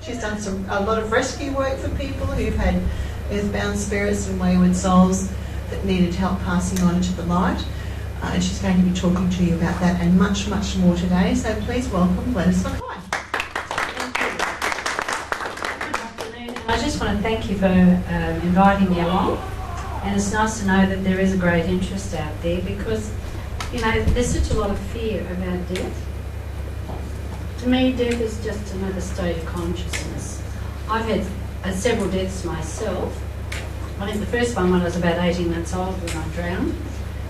She's done a lot of rescue work for people who've had earthbound spirits and wayward souls that needed help passing on into the light. And she's going to be talking to you about that and much, much more today. So please welcome Glennys Mackay. I just want to thank you for inviting me along, and it's nice to know that there is a great interest out there, because there's such a lot of fear about death. To me, death is just another state of consciousness. I've had several deaths myself. I think the first one when I was about 18 months old when I drowned.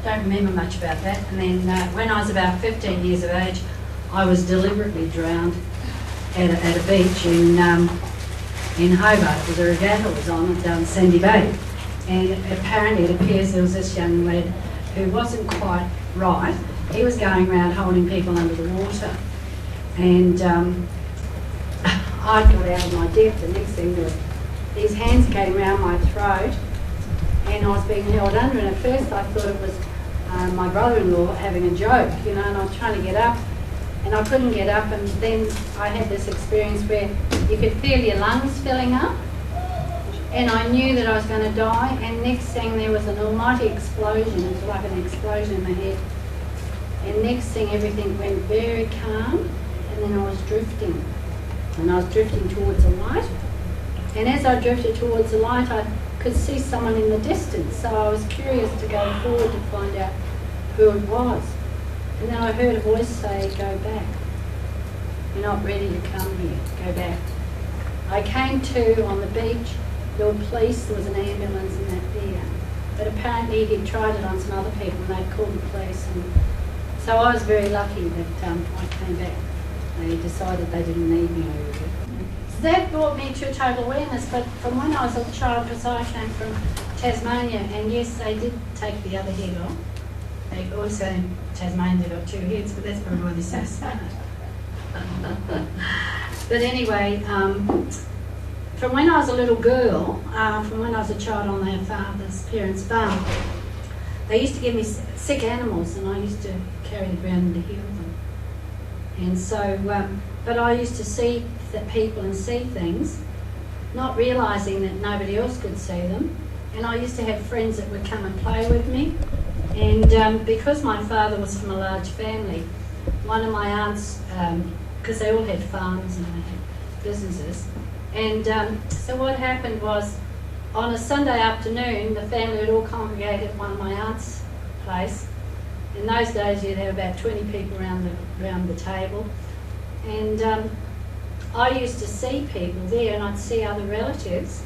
Don't remember much about that. And then when I was about 15 years of age, I was deliberately drowned at a beach in Hobart. It was a regatta was on down Sandy Bay. And apparently it appears there was this young lad who wasn't quite right. He was going around holding people under the water. And I got out of my depth. The next thing was these hands came around my throat and I was being held under. And at first I thought it was my brother-in-law having a joke, and I was trying to get up and I couldn't get up, and then I had this experience where you could feel your lungs filling up and I knew that I was going to die, and next thing there was an almighty explosion. It was like an explosion in my head, and next thing everything went very calm, and then I was drifting, and I was drifting towards the light, and as I drifted towards the light I could see someone in the distance, so I was curious to go forward to find out who it was. And then I heard a voice say, "Go back. You're not ready to come here. Go back." I came to on the beach. There were police, there was an ambulance and that there. But apparently he'd tried it on some other people and they'd called the police. And so I was very lucky that I came back. They decided they didn't need me over there. That brought me to total awareness, but from when I was a child, because I came from Tasmania, and yes, they did take the other head off. They also, in Tasmania, they got two heads, but that's probably why they're so smart. But anyway, from when I was a little girl, from when I was a child on their parents' farm, they used to give me sick animals, and I used to carry them around to heal them. And so, but I used to see that people and see things, not realising that nobody else could see them. And I used to have friends that would come and play with me. And because my father was from a large family, one of my aunts, because they all had farms and they had businesses, and so what happened was, on a Sunday afternoon, the family would all congregate at one of my aunt's place. In those days, you'd have about 20 people around the table, and I used to see people there, and I'd see other relatives.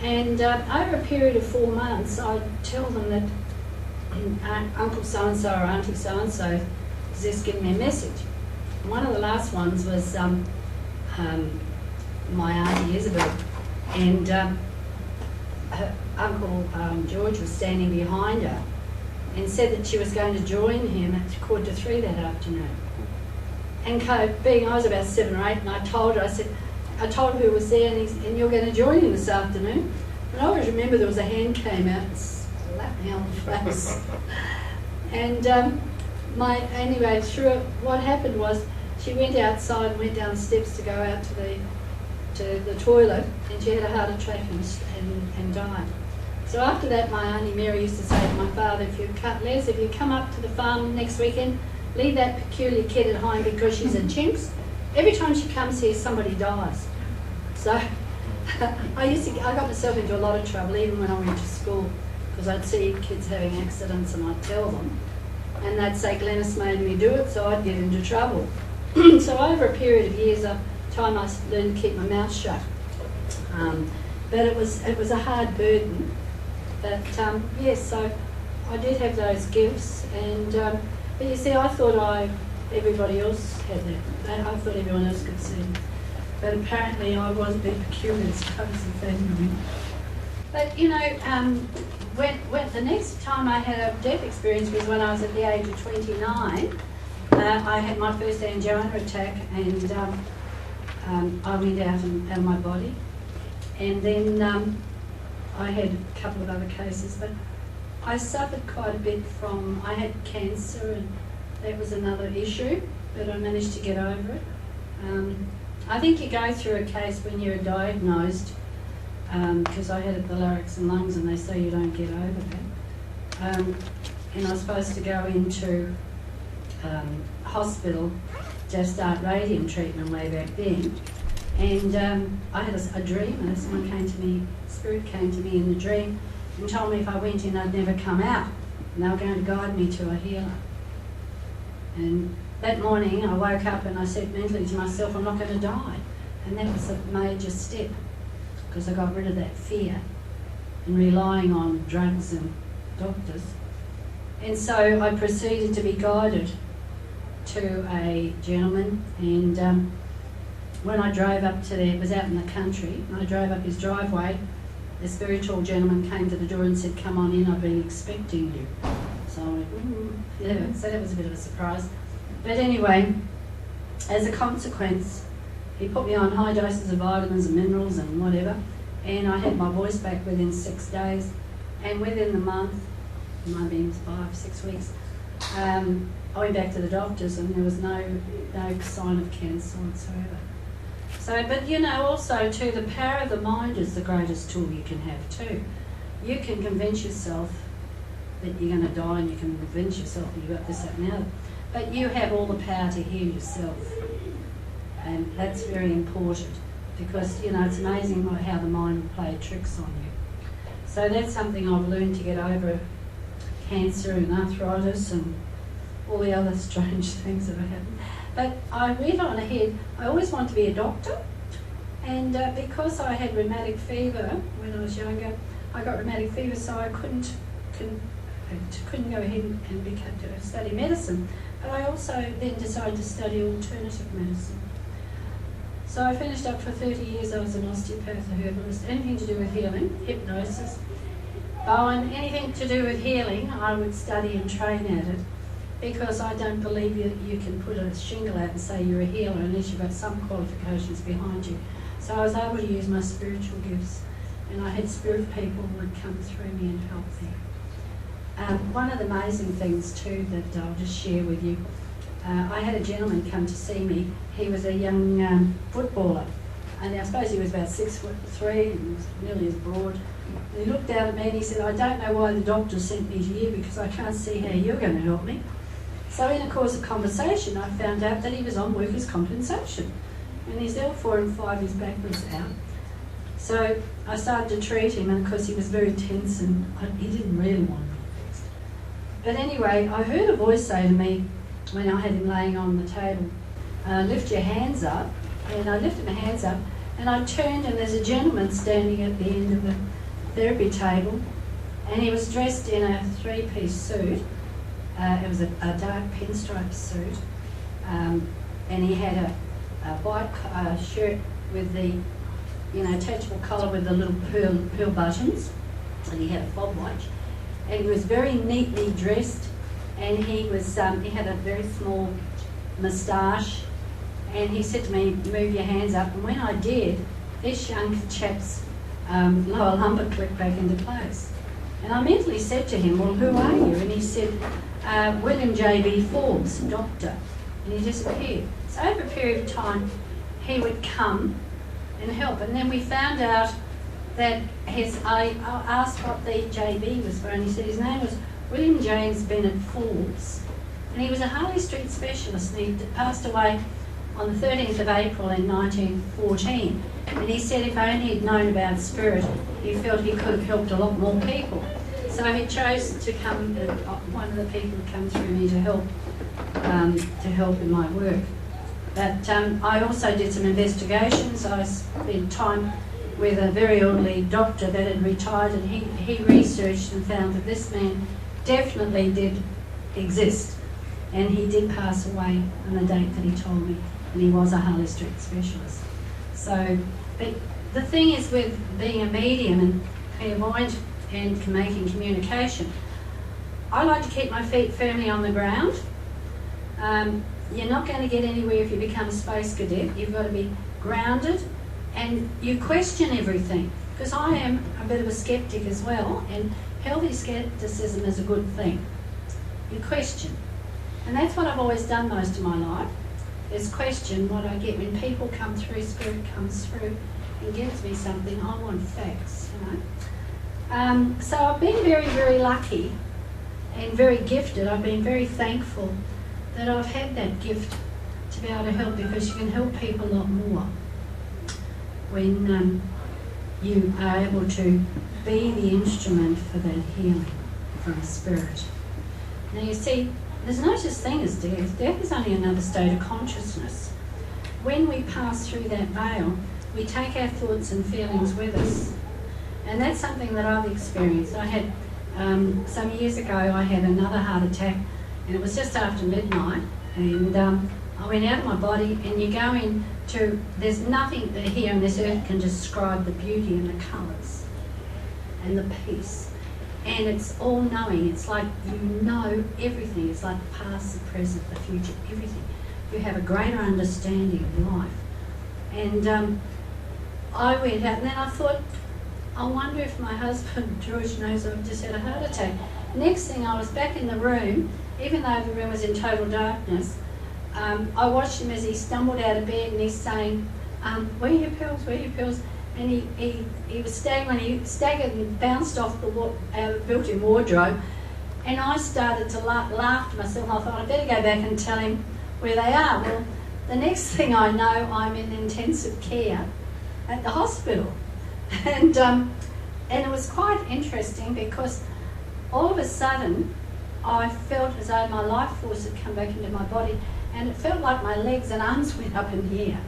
And over a period of 4 months, I'd tell them that Uncle so-and-so or Auntie so-and-so has just given me a message. And one of the last ones was my Auntie Isabel, and her Uncle George was standing behind her and said that she was going to join him at 2:45 that afternoon. And being I was about 7 or 8, and I told her who was there, and you're going to join him this afternoon. And I always remember there was a hand came out and slapped me on the face. And anyway, what happened was she went outside and went down the steps to go out to the toilet, and she had a heart attack and died. So after that, my Auntie Mary used to say to my father, if you come up to the farm next weekend, leave that peculiar kid at home because she's a jinx. Every time she comes here, somebody dies. So I got myself into a lot of trouble even when I went to school, because I'd see kids having accidents and I'd tell them. And they'd say, Glennys made me do it, so I'd get into trouble. So over a period of years, I learned to keep my mouth shut. But it was a hard burden. But yes, so I did have those gifts, and but you see, I thought everybody else had that. I thought everyone else could see. But apparently I was a bit peculiar as far as the family. But when the next time I had a death experience was when I was at the age of 29. I had my first angina attack, and I went out of my body. And then I had a couple of other cases, but I suffered quite a bit I had cancer, and that was another issue, but I managed to get over it. I think you go through a case when you're diagnosed, because I had the larynx and lungs and they say you don't get over that. And I was supposed to go into hospital to start radium treatment way back then. And I had a dream, and someone came to me, spirit came to me in the dream and told me if I went in I'd never come out, and they were going to guide me to a healer. And that morning I woke up and I said mentally to myself, I'm not going to die. And that was a major step, because I got rid of that fear and relying on drugs and doctors. And so I proceeded to be guided to a gentleman, and when I drove up to there, it was out in the country, and I drove up his driveway, the spiritual gentleman came to the door and said, come on in, I've been expecting you. So I went, yeah, so that was a bit of a surprise. But anyway, as a consequence, he put me on high doses of vitamins and minerals and whatever, and I had my voice back within 6 days, and within the month, it might have been 5-6 weeks, I went back to the doctors and there was no sign of cancer whatsoever. So, but you know, also too, the power of the mind is the greatest tool you can have too. You can convince yourself that you're going to die, and you can convince yourself that you've got this, that and the other. But you have all the power to heal yourself. And that's very important, because, you know, it's amazing how the mind will play tricks on you. So that's something I've learned to get over cancer and arthritis and all the other strange things that have happened. But I went on ahead. I always wanted to be a doctor, and because I had rheumatic fever when I was younger, I got rheumatic fever, so I couldn't go ahead and study medicine. But I also then decided to study alternative medicine. So I finished up for 30 years. I was an osteopath, a herbalist, anything to do with healing, hypnosis, Bowen, anything to do with healing, I would study and train at it, because I don't believe you can put a shingle out and say you're a healer unless you've got some qualifications behind you. So I was able to use my spiritual gifts, and I had spirit people who would come through me and help me. One of the amazing things too that I'll just share with you, I had a gentleman come to see me. He was a young footballer, and I suppose he was about 6'3" and was nearly as broad. And he looked down at me and he said, I don't know why the doctor sent me to you, because I can't see how you're going to help me. So in the course of conversation, I found out that he was on workers' compensation, and his L4 and 5, his back was out. So I started to treat him, and of course he was very tense, and he didn't really want me fixed. But anyway, I heard a voice say to me when I had him laying on the table, lift your hands up. And I lifted my hands up, and I turned, and there's a gentleman standing at the end of the therapy table, and he was dressed in a 3-piece suit. It was a dark pinstripe suit, and he had a white shirt with the, attachable collar with the little pearl buttons, and he had a fob watch, and he was very neatly dressed, and he had a very small moustache, and he said to me, move your hands up, and when I did, this young chap's lower lumbar clicked back into place. And I mentally said to him, well, who are you? And he said, William J.B. Forbes, doctor. And he disappeared. So over a period of time, he would come and help. And then we found out that I asked what the J.B. was for, and he said his name was William James Bennett Forbes. And he was a Harley Street specialist, and he passed away on the 13th of April in 1914. And he said if only he'd known about spirit, he felt he could have helped a lot more people. So he chose to come, one of the people who come through me to help in my work. But I also did some investigations. I spent time with a very elderly doctor that had retired, and he researched and found that this man definitely did exist. And he did pass away on the date that he told me, and he was a Harley Street specialist. So, but the thing is with being a medium and clairvoyant and making communication, I like to keep my feet firmly on the ground. You're not going to get anywhere if you become a space cadet. You've got to be grounded, and you question everything. Because I am a bit of a skeptic as well, and healthy skepticism is a good thing. You question. And that's what I've always done most of my life. this question, what I get when people come through, Spirit comes through and gives me something, I want facts, you know. So I've been very, very lucky and very gifted. I've been very thankful that I've had that gift to be able to help, because you can help people a lot more when you are able to be the instrument for that healing from Spirit. Now you see, there's no such thing as death. Death is only another state of consciousness. When we pass through that veil, we take our thoughts and feelings with us. And that's something that I've experienced. I had, some years ago, I had another heart attack, and it was just after midnight, and I went out of my body, and you go into, there's nothing that here on this earth can describe the beauty and the colours and the peace. And it's all knowing. It's like you know everything. It's like the past, the present, the future, everything. You have a greater understanding of life. And I went out, and then I thought, I wonder if my husband, George, knows I've just had a heart attack. Next thing, I was back in the room, even though the room was in total darkness. I watched him as he stumbled out of bed, and he's saying, where are your pills, where are your pills? And he was staggering, he staggered and bounced off the built-in wardrobe. And I started to laugh to myself, and I thought, I better go back and tell him where they are. Well, the next thing I know, I'm in intensive care at the hospital. And it was quite interesting, because all of a sudden I felt as though my life force had come back into my body, and it felt like my legs and arms went up in the air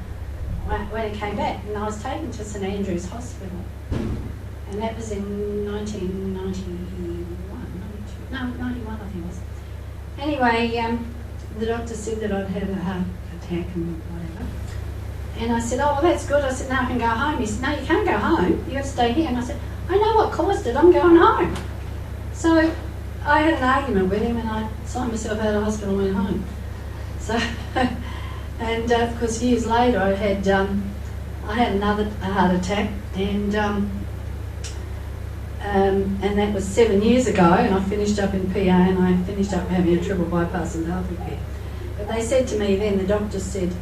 when it came back. And I was taken to St Andrew's Hospital, and that was in 91 I think it was. Anyway, the doctor said that I'd had a heart attack and whatever. And I said, oh, well, that's good. I said, now I can go home. He said, no, you can't go home. You have to stay here. And I said, I know what caused it. I'm going home. So I had an argument with him, and I signed myself out of the hospital and went home. So, and of course, years later, I had another heart attack, and that was 7 years ago, and I finished up in PA, and I finished up having a triple bypass and heart repair. But they said to me then, the doctor said,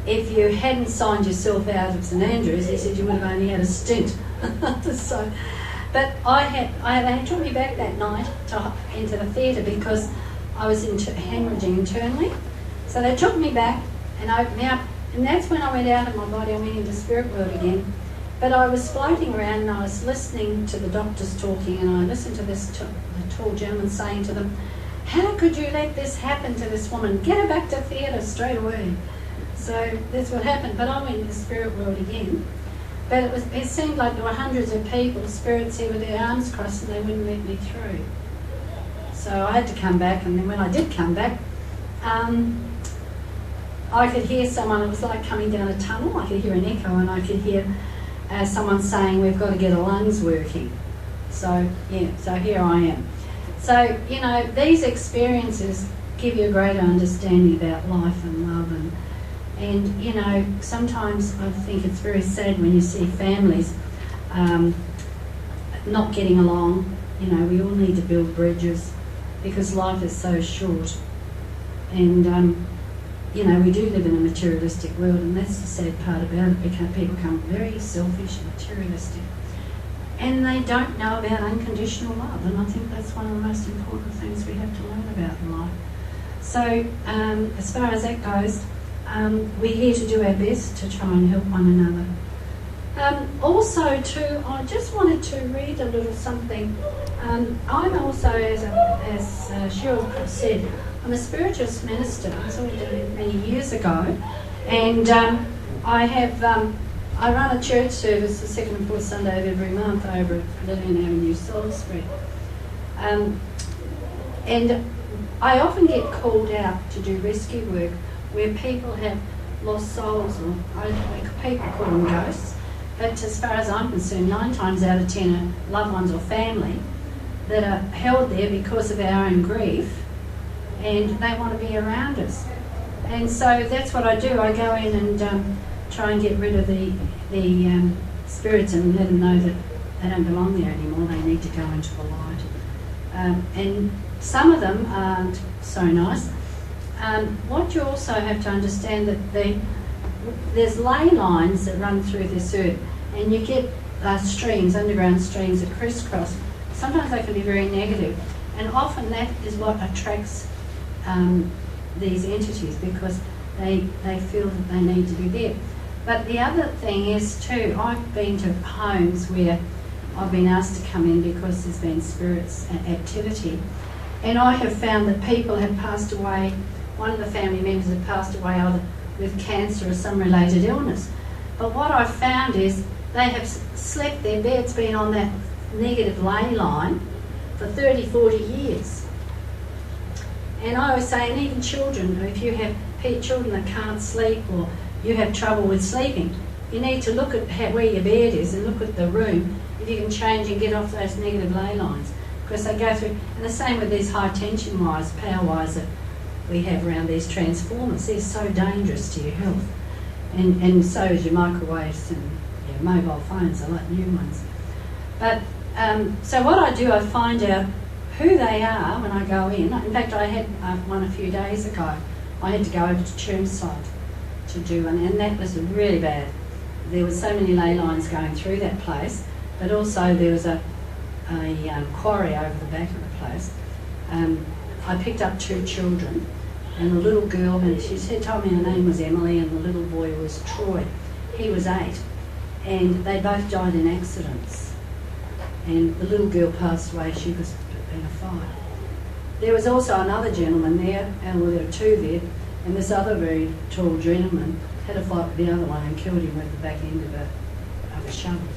if you hadn't signed yourself out of St Andrews, he said you would have only had a stint. So, but they took me back that night into the theatre, because I was hemorrhaging internally. So they took me back and opened me up, and that's when I went out of my body. I went into spirit world again. But I was floating around, and I was listening to the doctors talking, and I listened to this the tall gentleman saying to them, how could you let this happen to this woman? Get her back to theatre straight away. So that's what happened. But I went into the spirit world again. But it seemed like there were hundreds of people, spirits here with their arms crossed, and they wouldn't let me through. So I had to come back, and then when I did come back, I could hear someone. It was like coming down a tunnel. I could hear an echo, and I could hear someone saying, we've got to get our lungs working. So, yeah, so here I am. So, you know, these experiences give you a greater understanding about life and love, and you know, sometimes I think it's very sad when you see families not getting along. You know, we all need to build bridges, because life is so short. And, you know, we do live in a materialistic world, and that's the sad part about it, because people become very selfish and materialistic. And they don't know about unconditional love, and I think that's one of the most important things we have to learn about in life. So, as far as that goes, we're here to do our best to try and help one another. Also, too, I just wanted to read a little something. I'm also, as Cheryl said, I'm a spiritualist minister. I was ordained many years ago, and I run a church service the second and fourth Sunday of every month over at Lillian Avenue, Salisbury. And I often get called out to do rescue work where people have lost souls, or people call them ghosts. But as far as I'm concerned, 9 times out of 10 are loved ones or family that are held there because of our own grief, and they want to be around us. And so that's what I do. I go in and try and get rid of the spirits and let them know that they don't belong there anymore. They need to go into the light. And some of them aren't so nice. what you also have to understand that there's ley lines that run through this earth, and you get streams, underground streams that crisscross. Sometimes they can be very negative, and often that is what attracts these entities, because they feel that they need to be there. But the other thing is too, I've been to homes where I've been asked to come in because there's been spirits activity, and I have found that people have passed away. One of the family members had passed away either with cancer or some related illness. But what I've found is they have slept, their bed's been on that negative ley line for 30, 40 years. And I always say, and even children, if you have children that can't sleep or you have trouble with sleeping, you need to look at where your bed is and look at the room if you can change and get off those negative ley lines. Because they go through, and the same with these high tension wires, power wires that we have around these transformers. They're so dangerous to your health. And so is your microwaves and your mobile phones, I like new ones. But so what I do, I find out who they are when I go in. In fact, I had one a few days ago. I had to go over to Chermside to do one, and that was really bad. There were so many ley lines going through that place, but also there was a quarry over the back of the place. I picked up 2 children, and the little girl, and she told me her name was Emily, and the little boy was Troy. He was 8, and they both died in accidents. And the little girl passed away. She was in a fight. There was also another gentleman there, and well, there were 2 there, and this other very tall gentleman had a fight with the other one and killed him with the back end of a shovel.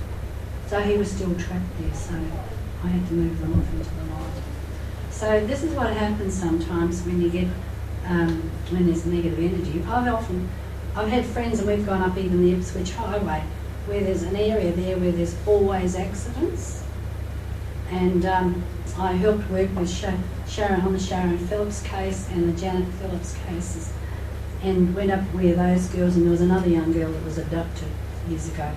So he was still trapped there, so I had to move them off into the light. So this is what happens sometimes when you get, when there's negative energy. I've had friends, and we've gone up even the Ipswich Highway, where there's an area there where there's always accidents. And I helped work with Sharon on the Sharon Phillips case and the Janet Phillips cases, and went up where those girls, and there was another young girl that was abducted years ago.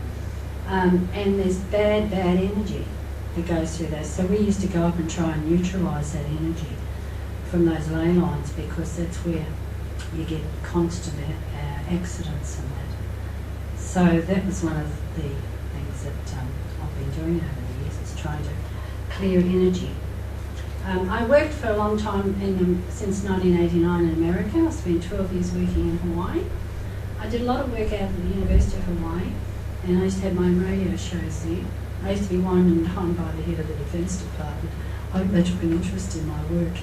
And there's bad energy that goes through those. So we used to go up and try and neutralise that energy from those ley lines, because that's where you get constant accidents and that. So that was one of the things that I've been doing over the years, is trying to clear energy. I worked for a long time since 1989 in America. I spent 12 years working in Hawaii. I did a lot of work out at the University of Hawaii, and I used to have my own radio shows there. I used to be wined and dined by the head of the Defence Department. I hope they took an interest in my work.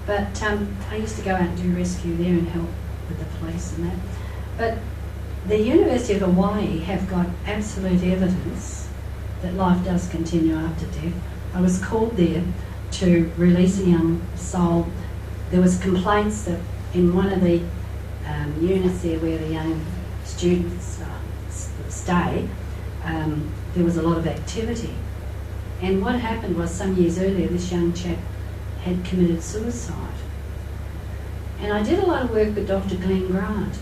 But I used to go out and do rescue there and help with the police and that. But the University of Hawaii have got absolute evidence that life does continue after death. I was called there to release a young soul. There was complaints that in one of the units there where the young students stay, there was a lot of activity. And what happened was, some years earlier, this young chap had committed suicide. And I did a lot of work with Dr. Glenn Grant.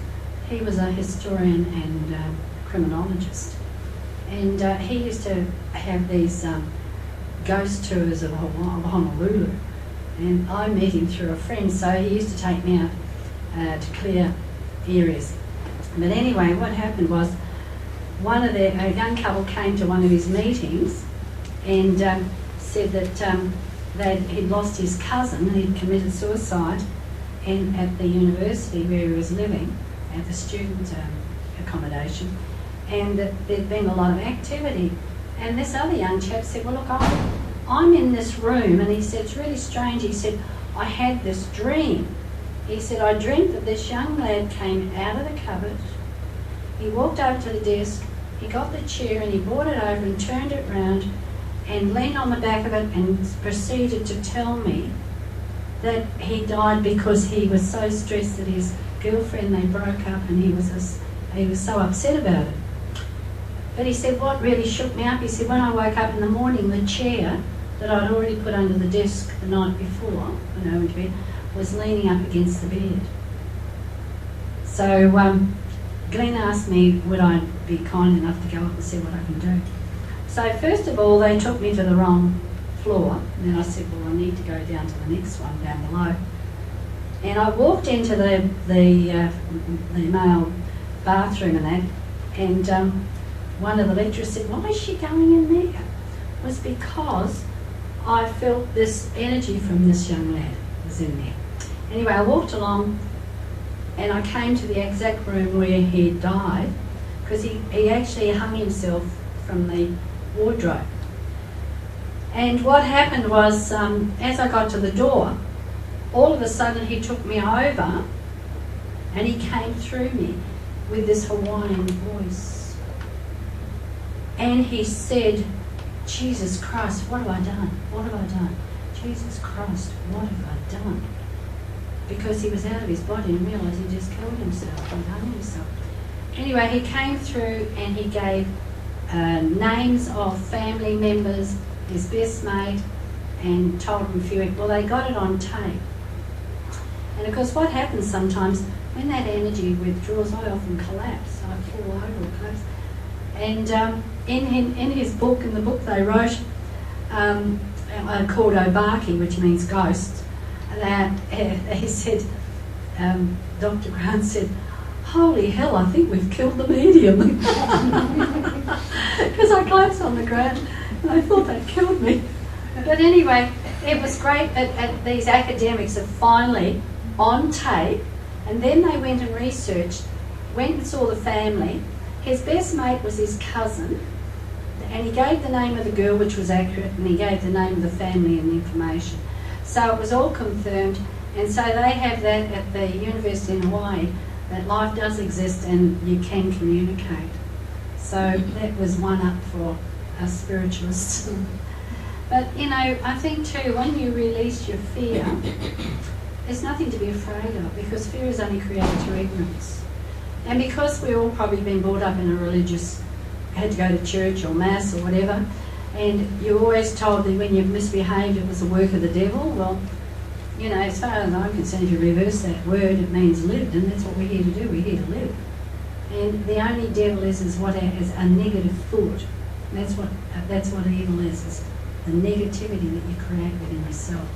He was a historian and criminologist. And he used to have these ghost tours of Honolulu. And I met him through a friend, so he used to take me out to clear areas. But anyway, what happened was, a young couple came to one of his meetings and said that he'd lost his cousin, and he'd committed suicide at the university where he was living, at the student accommodation, and that there'd been a lot of activity. And this other young chap said, well, look, I'm in this room, and he said, it's really strange. He said, I had this dream. He said, I dreamt that this young lad came out of the cupboard, he walked over to the desk, he got the chair and he brought it over and turned it round and leaned on the back of it and proceeded to tell me that he died because he was so stressed that his girlfriend, they broke up, and he was so upset about it. But he said, what really shook me up, he said, when I woke up in the morning, the chair that I'd already put under the desk the night before, when I went to bed, was leaning up against the bed. So Glenn asked me would I be kind enough to go up and see what I can do. So first of all, they took me to the wrong floor, and then I said, well, I need to go down to the next one down below. And I walked into the male bathroom and one of the lecturers said, "Why is she going in there?" It was because I felt this energy from this young lad was in there. Anyway, I walked along and I came to the exact room where he died, because he actually hung himself from the wardrobe. And what happened was, as I got to the door, all of a sudden he took me over and he came through me with this Hawaiian voice. And he said, "Jesus Christ, what have I done? What have I done? Jesus Christ, what have I done?" Because he was out of his body and realised he just killed himself and hung himself. Anyway, he came through and he gave names of family members, his best mate, and told them a few. Well, they got it on tape. And of course, what happens sometimes when that energy withdraws, I often collapse. I fall over or collapse. And in his book, in the book they wrote, called Obaki, which means ghosts, that he said, Dr. Grant said, "Holy hell, I think we've killed the medium." Because I collapsed on the ground and I thought they'd killed me. But anyway, it was great that these academics are finally on tape, and then they went and researched, went and saw the family. His best mate was his cousin, and he gave the name of the girl, which was accurate, and he gave the name of the family and the information. So it was all confirmed, and so they have that at the University in Hawaii, that life does exist and you can communicate. So that was one up for us spiritualists. But, I think too, when you release your fear, there's nothing to be afraid of, because fear is only created through ignorance. And because we've all probably been brought up in a religious, had to go to church or mass or whatever, and you're always told that when you've misbehaved it was the work of the devil. Well, as far as I'm concerned, if you reverse that word, it means lived, and that's what we're here to do. We're here to live. And the only devil is a negative thought. That's what evil is the negativity that you create within yourself.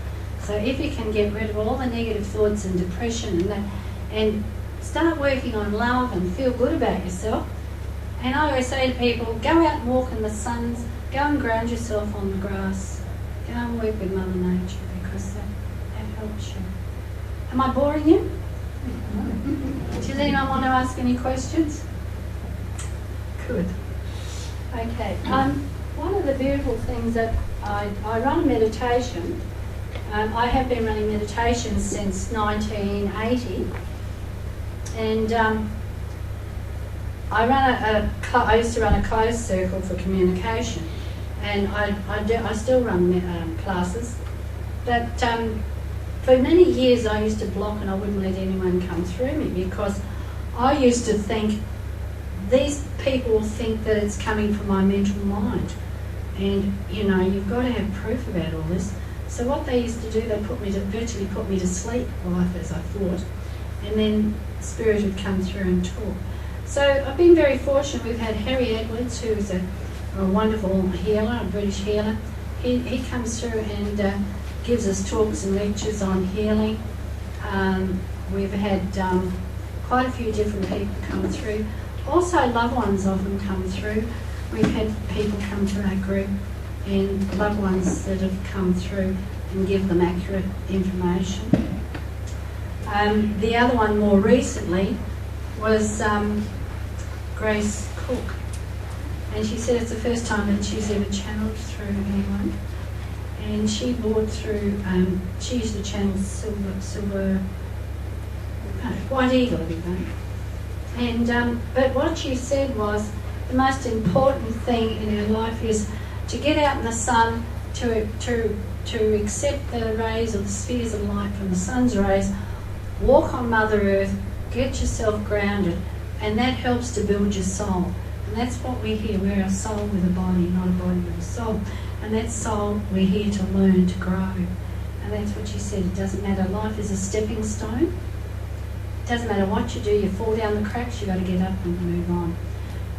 So if you can get rid of all the negative thoughts and depression and that, and start working on love and feel good about yourself. And I always say to people, go out and walk in the sun, go and ground yourself on the grass, go and work with Mother Nature, because that helps you. Am I boring you? Does anyone want to ask any questions? Good. Okay. One of the beautiful things that I run a meditation. I have been running meditation since 1980, and I used to run a closed circle for communication, and I still run classes. But for many years I used to block and I wouldn't let anyone come through me, because I used to think these people think that it's coming from my mental mind, and you've got to have proof about all this. So what they used to do, they virtually put me to sleep, life as I thought, and then Spirit would come through and talk. So I've been very fortunate. We've had Harry Edwards, who is a wonderful healer, a British healer. He comes through and gives us talks and lectures on healing. We've had quite a few different people come through. Also, loved ones often come through. We've had people come to our group, and loved ones that have come through and give them accurate information. The other one more recently was Grace Cook, and she said it's the first time that she's ever channeled through anyone, and she brought through, she used to channel White Eagle, everything. And but what she said was the most important thing in her life is to get out in the sun, to accept the rays or the spheres of light from the sun's rays, walk on Mother Earth, get yourself grounded, and that helps to build your soul. And that's what we're here. We're a soul with a body, not a body with a soul. And that soul, we're here to learn, to grow. And that's what she said. It doesn't matter. Life is a stepping stone. It doesn't matter what you do. You fall down the cracks, you've got to get up and move on.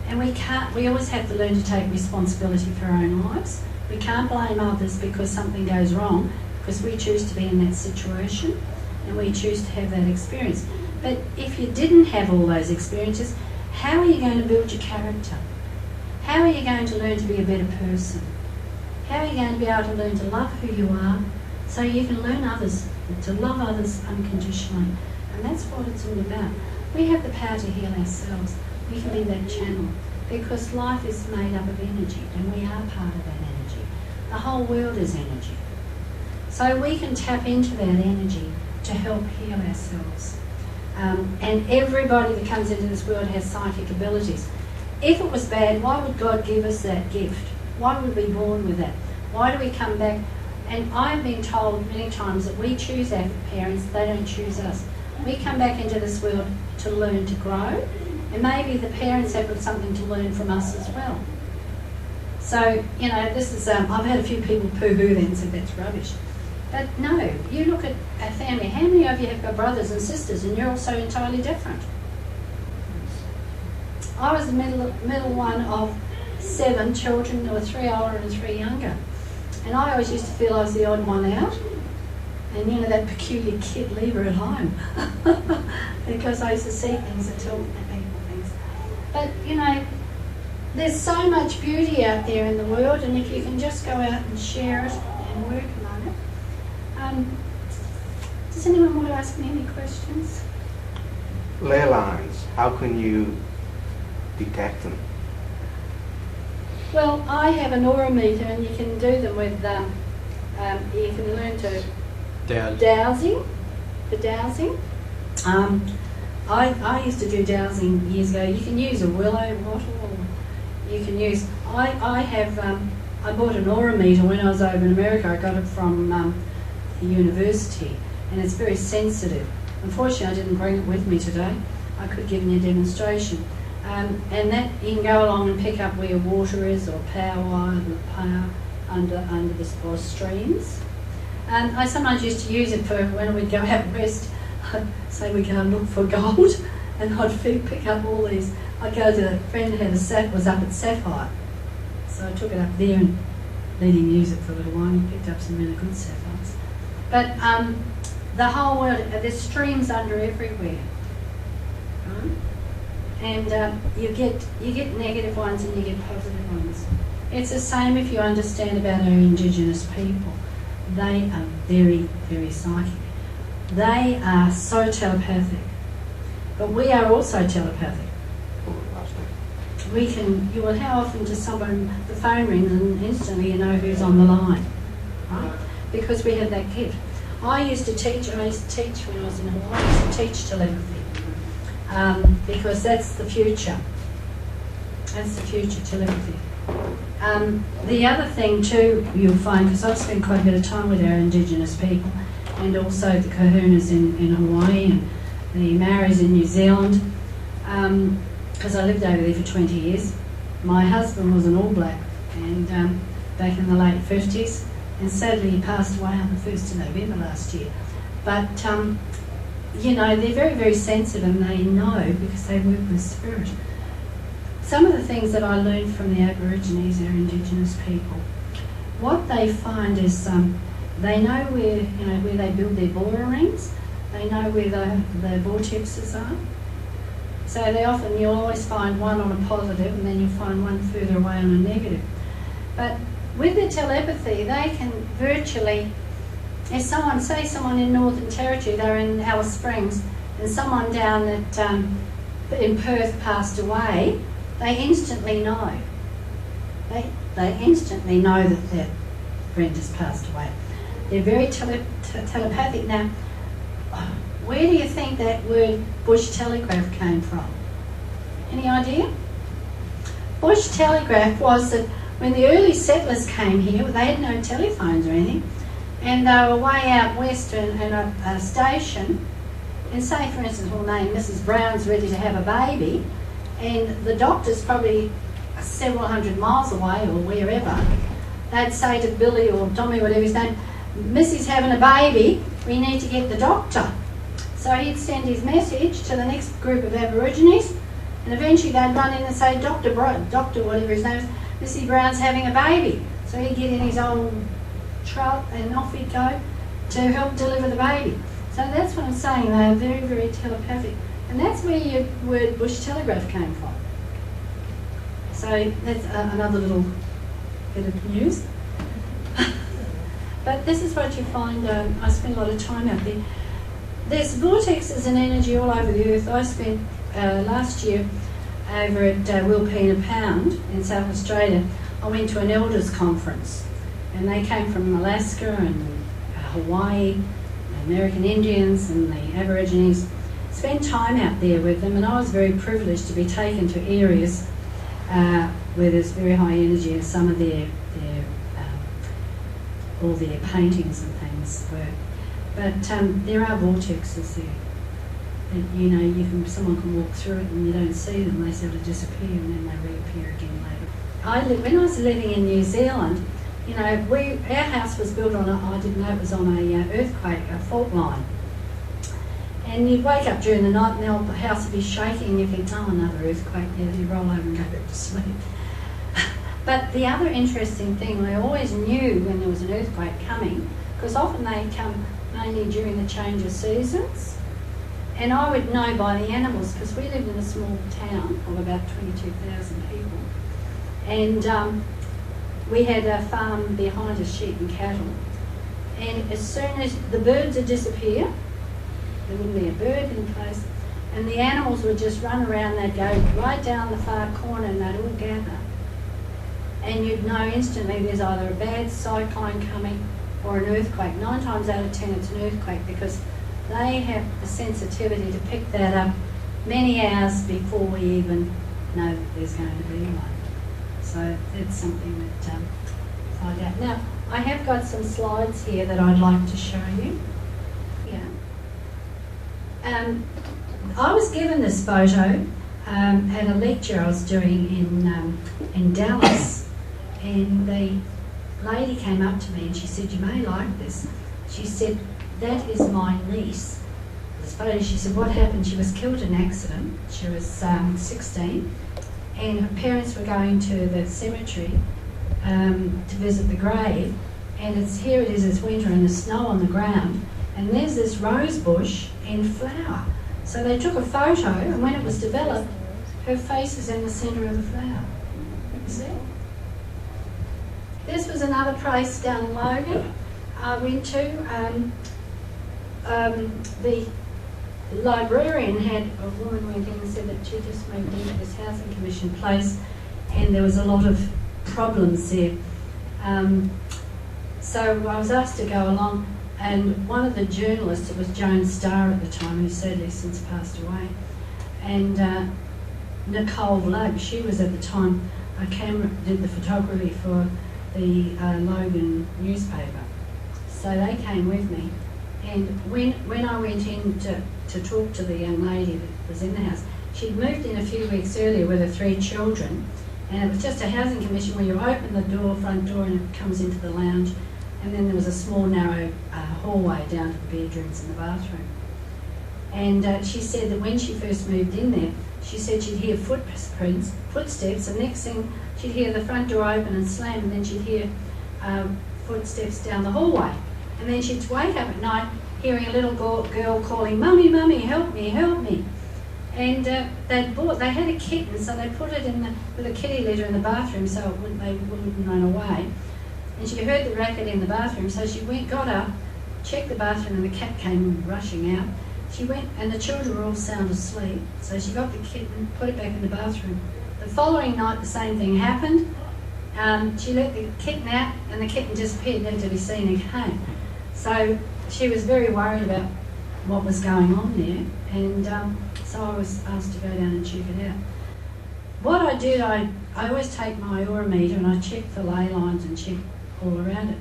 And we always have to learn to take responsibility for our own lives. We can't blame others because something goes wrong, because we choose to be in that situation. and we choose to have that experience. But if you didn't have all those experiences, how are you going to build your character? How are you going to learn to be a better person? How are you going to be able to learn to love who you are so you can learn to love others unconditionally? And that's what it's all about. We have the power to heal ourselves. We can be that channel because life is made up of energy and we are part of that energy. The whole world is energy. So we can tap into that energy to help heal ourselves. And everybody that comes into this world has psychic abilities. If it was bad, why would God give us that gift? Why would we be born with that? Why do we come back? And I've been told many times that we choose our parents, they don't choose us. We come back into this world to learn to grow, and maybe the parents have got something to learn from us as well. So, you know, this is, I've had a few people poo-hoo then and said that's rubbish. But no, you look at a family, how many of you have got brothers and sisters and you're all so entirely different? I was the middle one of 7 children. There were 3 older and 3 younger. And I always used to feel I was the odd one out. And you know, that peculiar kid leaver at home. Because I used to see things and tell people things. But, you know, there's so much beauty out there in the world, and if you can just go out and share it and work on it. Does anyone want to ask me any questions? Ley lines, how can you detect them? Well, I have an aura meter, and you can do them with, you can learn to dowsing. For dowsing. I used to do dowsing years ago. You can use a willow wattle, or you can use, I bought an aura meter when I was over in America. I got it from the university, and it's very sensitive. Unfortunately, I didn't bring it with me today. I could have given you a demonstration. And that you can go along and pick up where water is, or power under the or streams. And I sometimes used to use it for when we'd go out west. Say we go and look for gold, and I'd pick up all these. I'd go to a friend who was up at Sapphire, so I took it up there and let him use it for a little while. And he picked up some really good sapphires. But the whole world, there's streams under everywhere. Right? And you get negative ones and you get positive ones. It's the same if you understand about our Indigenous people. They are very, very psychic. They are so telepathic. But we are also telepathic. How often does the phone rings and instantly you know who's on the line, right? Because we have that gift. I used to teach when I was in Hawaii, I used to teach telepathy. Because that's the future. That's the future, telepathy. The other thing too you'll find, because I've spent quite a bit of time with our Indigenous people, and also the Kahunas in Hawaii and the Maoris in New Zealand, because I lived over there for 20 years. My husband was an All Black, and back in the late 50s, and sadly he passed away on the 1st of November last year. But you know, they're very, very sensitive, and they know because they work with spirit. Some of the things that I learned from the Aborigines, our Indigenous people, what they find is they know where they build their Bora rings. They know where the vortexes are. So you'll always find one on a positive, and then you'll find one further away on a negative. But with the telepathy, they can virtually, if someone in Northern Territory, they're in Alice Springs, and someone down in Perth passed away, they instantly know. They instantly know that their friend has passed away. They're very telepathic. Now, where do you think that word bush telegraph came from? Any idea? Bush telegraph was that when the early settlers came here, they had no telephones or anything, and they were way out west in a station, and say, for instance, we'll name Mrs. Brown's ready to have a baby, and the doctor's probably several hundred miles away or wherever. They'd say to Billy or Tommy, whatever his name, Missy's having a baby, we need to get the doctor. So he'd send his message to the next group of Aborigines, and eventually they'd run in and say, Doctor, whatever his name is, Missy Brown's having a baby. So he'd get in his old truck and off he'd go to help deliver the baby. So that's what I'm saying, they are very, very telepathic. And that's where your word bush telegraph came from. So that's another little bit of news. But this is what you find, I spend a lot of time out there. There's vortexes and energy all over the earth. I spent last year over at Wilpena Pound in South Australia. I went to an elders conference, and they came from Alaska and Hawaii, American Indians and the Aborigines. Spent time out there with them, and I was very privileged to be taken to areas where there's very high energy, and some of their all their paintings and things were. But there are vortexes there. And, you know, someone can walk through it and you don't see them. They sort of disappear and then they reappear again later. When I was living in New Zealand, you know, our house was built on I didn't know it was on a earthquake, a fault line. And you'd wake up during the night and the old house would be shaking and you think, oh, another earthquake. Yeah, you roll over and go back to sleep. But the other interesting thing, I always knew when there was an earthquake coming, because often they come mainly during the change of seasons. And I would know by the animals, because we lived in a small town of about 22,000 people. And we had a farm behind us, sheep and cattle. And as soon as the birds would disappear, there wouldn't be a bird in place, and the animals would just run around, they'd go right down the far corner and they'd all gather. And you'd know instantly there's either a bad cyclone coming or an earthquake. 9 times out of 10 it's an earthquake, because they have the sensitivity to pick that up many hours before we even know that there's going to be one. So that's something that I find out. Now, I have got some slides here that I'd like to show you. Yeah. I was given this photo at a lecture I was doing in Dallas, and the lady came up to me and she said, "You may like this." She said, "That is my niece." This photo, she said, "What happened? She was killed in an accident. She was 16, and her parents were going to the cemetery to visit the grave, and here it is, it's winter and there's snow on the ground, and there's this rose bush in flower." So they took a photo, and when it was developed, her face is in the centre of the flower. You see? This was another place down in Logan I went to. The librarian had a woman went in and said that she just moved into this housing commission place, and there was a lot of problems there. So I was asked to go along, and one of the journalists, it was Joan Starr at the time, who sadly since passed away, and Nicole Vlug, she was at the time, did the photography for the Logan newspaper. So they came with me, and when I went in to talk to the young lady that was in the house, she'd moved in a few weeks earlier with her 3 children, and it was just a housing commission where you open the front door, and it comes into the lounge, and then there was a small narrow hallway down to the bedrooms and the bathroom. And she said that when she first moved in there, she said she'd hear footsteps, and next thing she'd hear the front door open and slam, and then she'd hear footsteps down the hallway. And then she'd wake up at night hearing a little girl calling, "Mummy, Mummy, help me, help me." And they had a kitten, so they put it with a kitty litter in the bathroom so they wouldn't run away. And she heard the racket in the bathroom, so she got up, checked the bathroom, and the cat came rushing out. She went, and the children were all sound asleep, so she got the kitten, put it back in the bathroom. The following night, the same thing happened. She let the kitten out, and the kitten disappeared, never to be seen again. So she was very worried about what was going on there, and so I was asked to go down and check it out. What I did, I always take my aura meter and I check for ley lines and check all around it.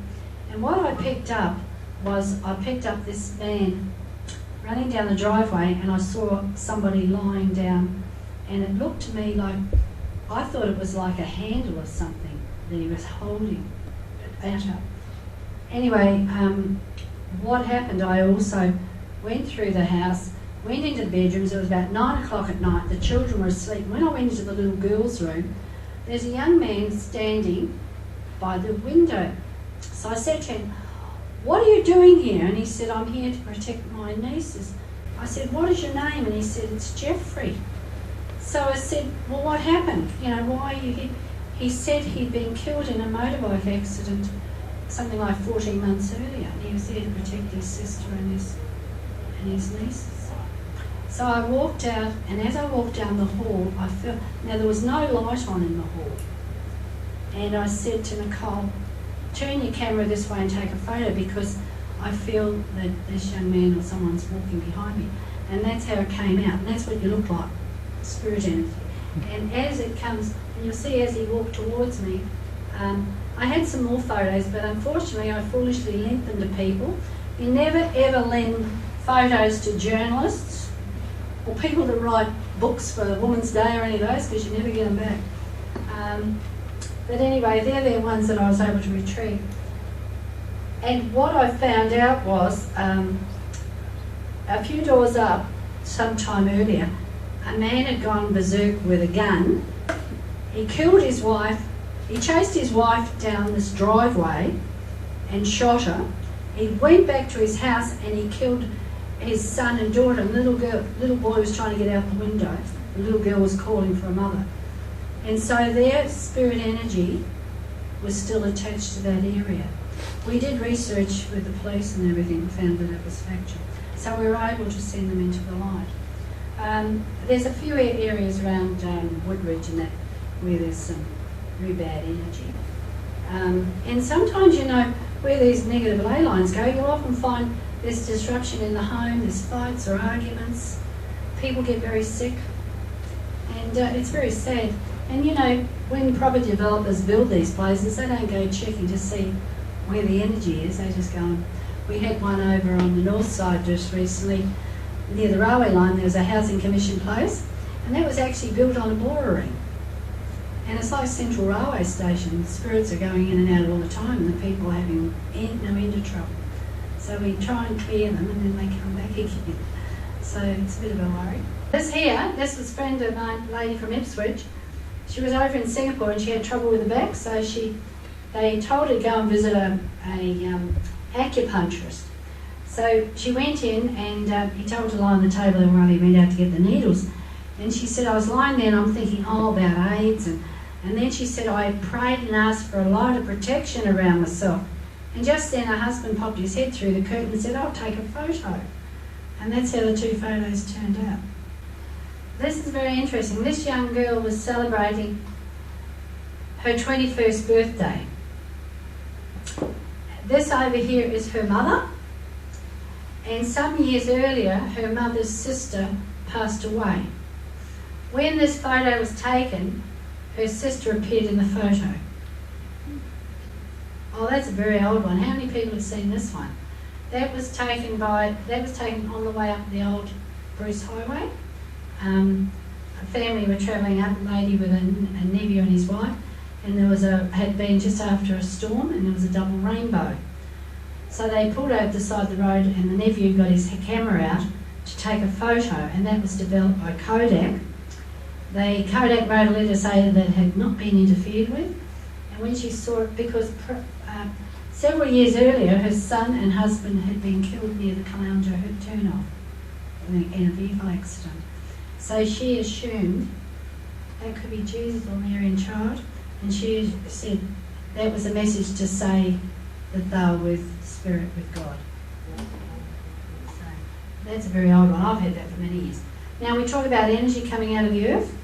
And what I picked up was, I picked up this van running down the driveway, and I saw somebody lying down, and it looked to me like, I thought it was like a handle or something that he was holding at her. Anyway, what happened, I also went through the house, went into the bedrooms. It was about 9 o'clock at night, the children were asleep. When I went into the little girl's room, there's a young man standing by the window. So I said to him, what are you doing here? And he said, I'm here to protect my nieces. I said, what is your name? And he said, it's Jeffrey. So I said, well, what happened? You know, why are you here? He said he'd been killed in a motorbike accident something like 14 months earlier. And he was there to protect his sister and his nieces. So I walked out, and as I walked down the hall, I felt, now there was no light on in the hall. And I said to Nicole, turn your camera this way and take a photo, because I feel that this young man or someone's walking behind me. And that's how it came out. And that's what you look like, spirit energy. And as it comes, and you'll see as he walked towards me, I had some more photos, but unfortunately I foolishly lent them to people. You never ever lend photos to journalists or people that write books for Women's Day or any of those, because you never get them back. But anyway, they're the ones that I was able to retrieve. And what I found out was, a few doors up, sometime earlier, a man had gone berserk with a gun. He killed his wife. He chased his wife down this driveway and shot her. He went back to his house and he killed his son and daughter. And little boy was trying to get out the window. The little girl was calling for a mother. And so their spirit energy was still attached to that area. We did research with the police and everything and found that it was factual. So we were able to send them into the light. There's a few areas around Woodridge and that where there's some really bad energy. And sometimes, you know, where these negative ley lines go, you'll often find there's disruption in the home, there's fights or arguments, people get very sick, and it's very sad. And you know, when property developers build these places, they don't go checking to see where the energy is, they just go on. We had one over on the north side just recently, near the railway line. There was a housing commission place, and that was actually built on a borer ring. And it's like Central Railway Station. The spirits are going in and out all the time, and the people are having no end of trouble. So we try and clear them, and then they come back again. So it's a bit of a worry. This was a friend of mine, a lady from Ipswich. She was over in Singapore and she had trouble with the back, so they told her to go and visit a acupuncturist. So she went in and he told her to lie on the table while he went out to get the needles. And she said, I was lying there and I'm thinking, about AIDS. And then she said, I prayed and asked for a light of protection around myself. And just then her husband popped his head through the curtain and said, I'll take a photo. And that's how the two photos turned out. This is very interesting. This young girl was celebrating her 21st birthday. This over here is her mother. And some years earlier, her mother's sister passed away. When this photo was taken, her sister appeared in the photo. Oh, that's a very old one. How many people have seen this one? That was taken on the way up the old Bruce Highway. A family were travelling up, a lady with a nephew and his wife, and had been just after a storm, and there was a double rainbow. So they pulled over the side of the road, and the nephew got his camera out to take a photo, and that was developed by Kodak. Kodak wrote a letter saying that it had not been interfered with, and when she saw it, because several years earlier her son and husband had been killed near the Caloundra turn-off in a vehicle accident. So she assumed that could be Jesus or Mary and child, and she said that was a message to say that they were with spirit, with God. So that's a very old one. I've had that for many years. Now we talk about energy coming out of the earth.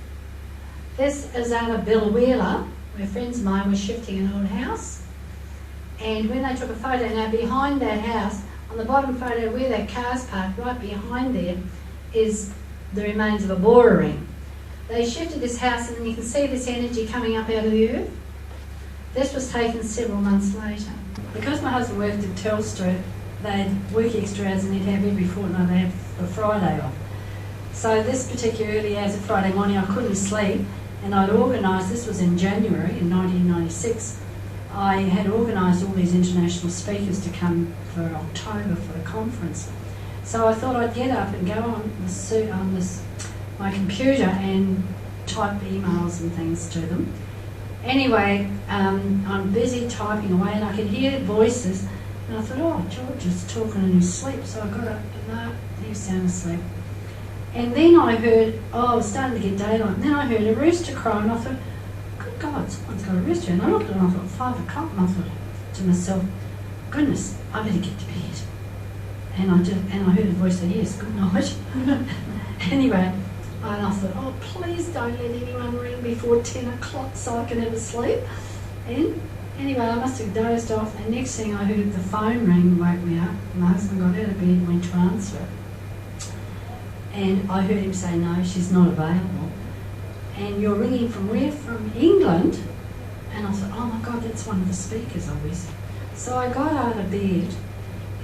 This is out of Billawheeler, where friends of mine were shifting an old house. And when they took a photo, now behind that house, on the bottom photo where that car's parked, right behind there, is the remains of a borer ring. They shifted this house and you can see this energy coming up out of the earth. This was taken several months later. Because my husband worked at Telstra, they'd work extra hours and they'd have every fortnight they have a Friday off. So this particular early hours of Friday morning I couldn't sleep, and I'd organised, this was in January in 1996, I had organised all these international speakers to come for October for a conference. So I thought I'd get up and go on my computer and type emails and things to them. Anyway, I'm busy typing away and I could hear voices And I thought, oh, George is talking in his sleep. So I got up, but no, he was sound asleep. And then I heard, I was starting to get daylight, and then I heard a rooster cry, and I thought, good God, someone's got a rooster. And I looked and I thought, 5 o'clock, and I thought to myself, goodness, I better get to bed. And I heard a voice say, yes, good night. Anyway, and I thought, oh, please don't let anyone ring before 10 o'clock so I can have a sleep. And anyway, I must have dozed off, and next thing I heard the phone ring and woke me up. My husband got out of bed and went to answer it. And I heard him say, no, she's not available. And you're ringing from where? From England? And I thought, oh my God, that's one of the speakers, obviously. So I got out of bed,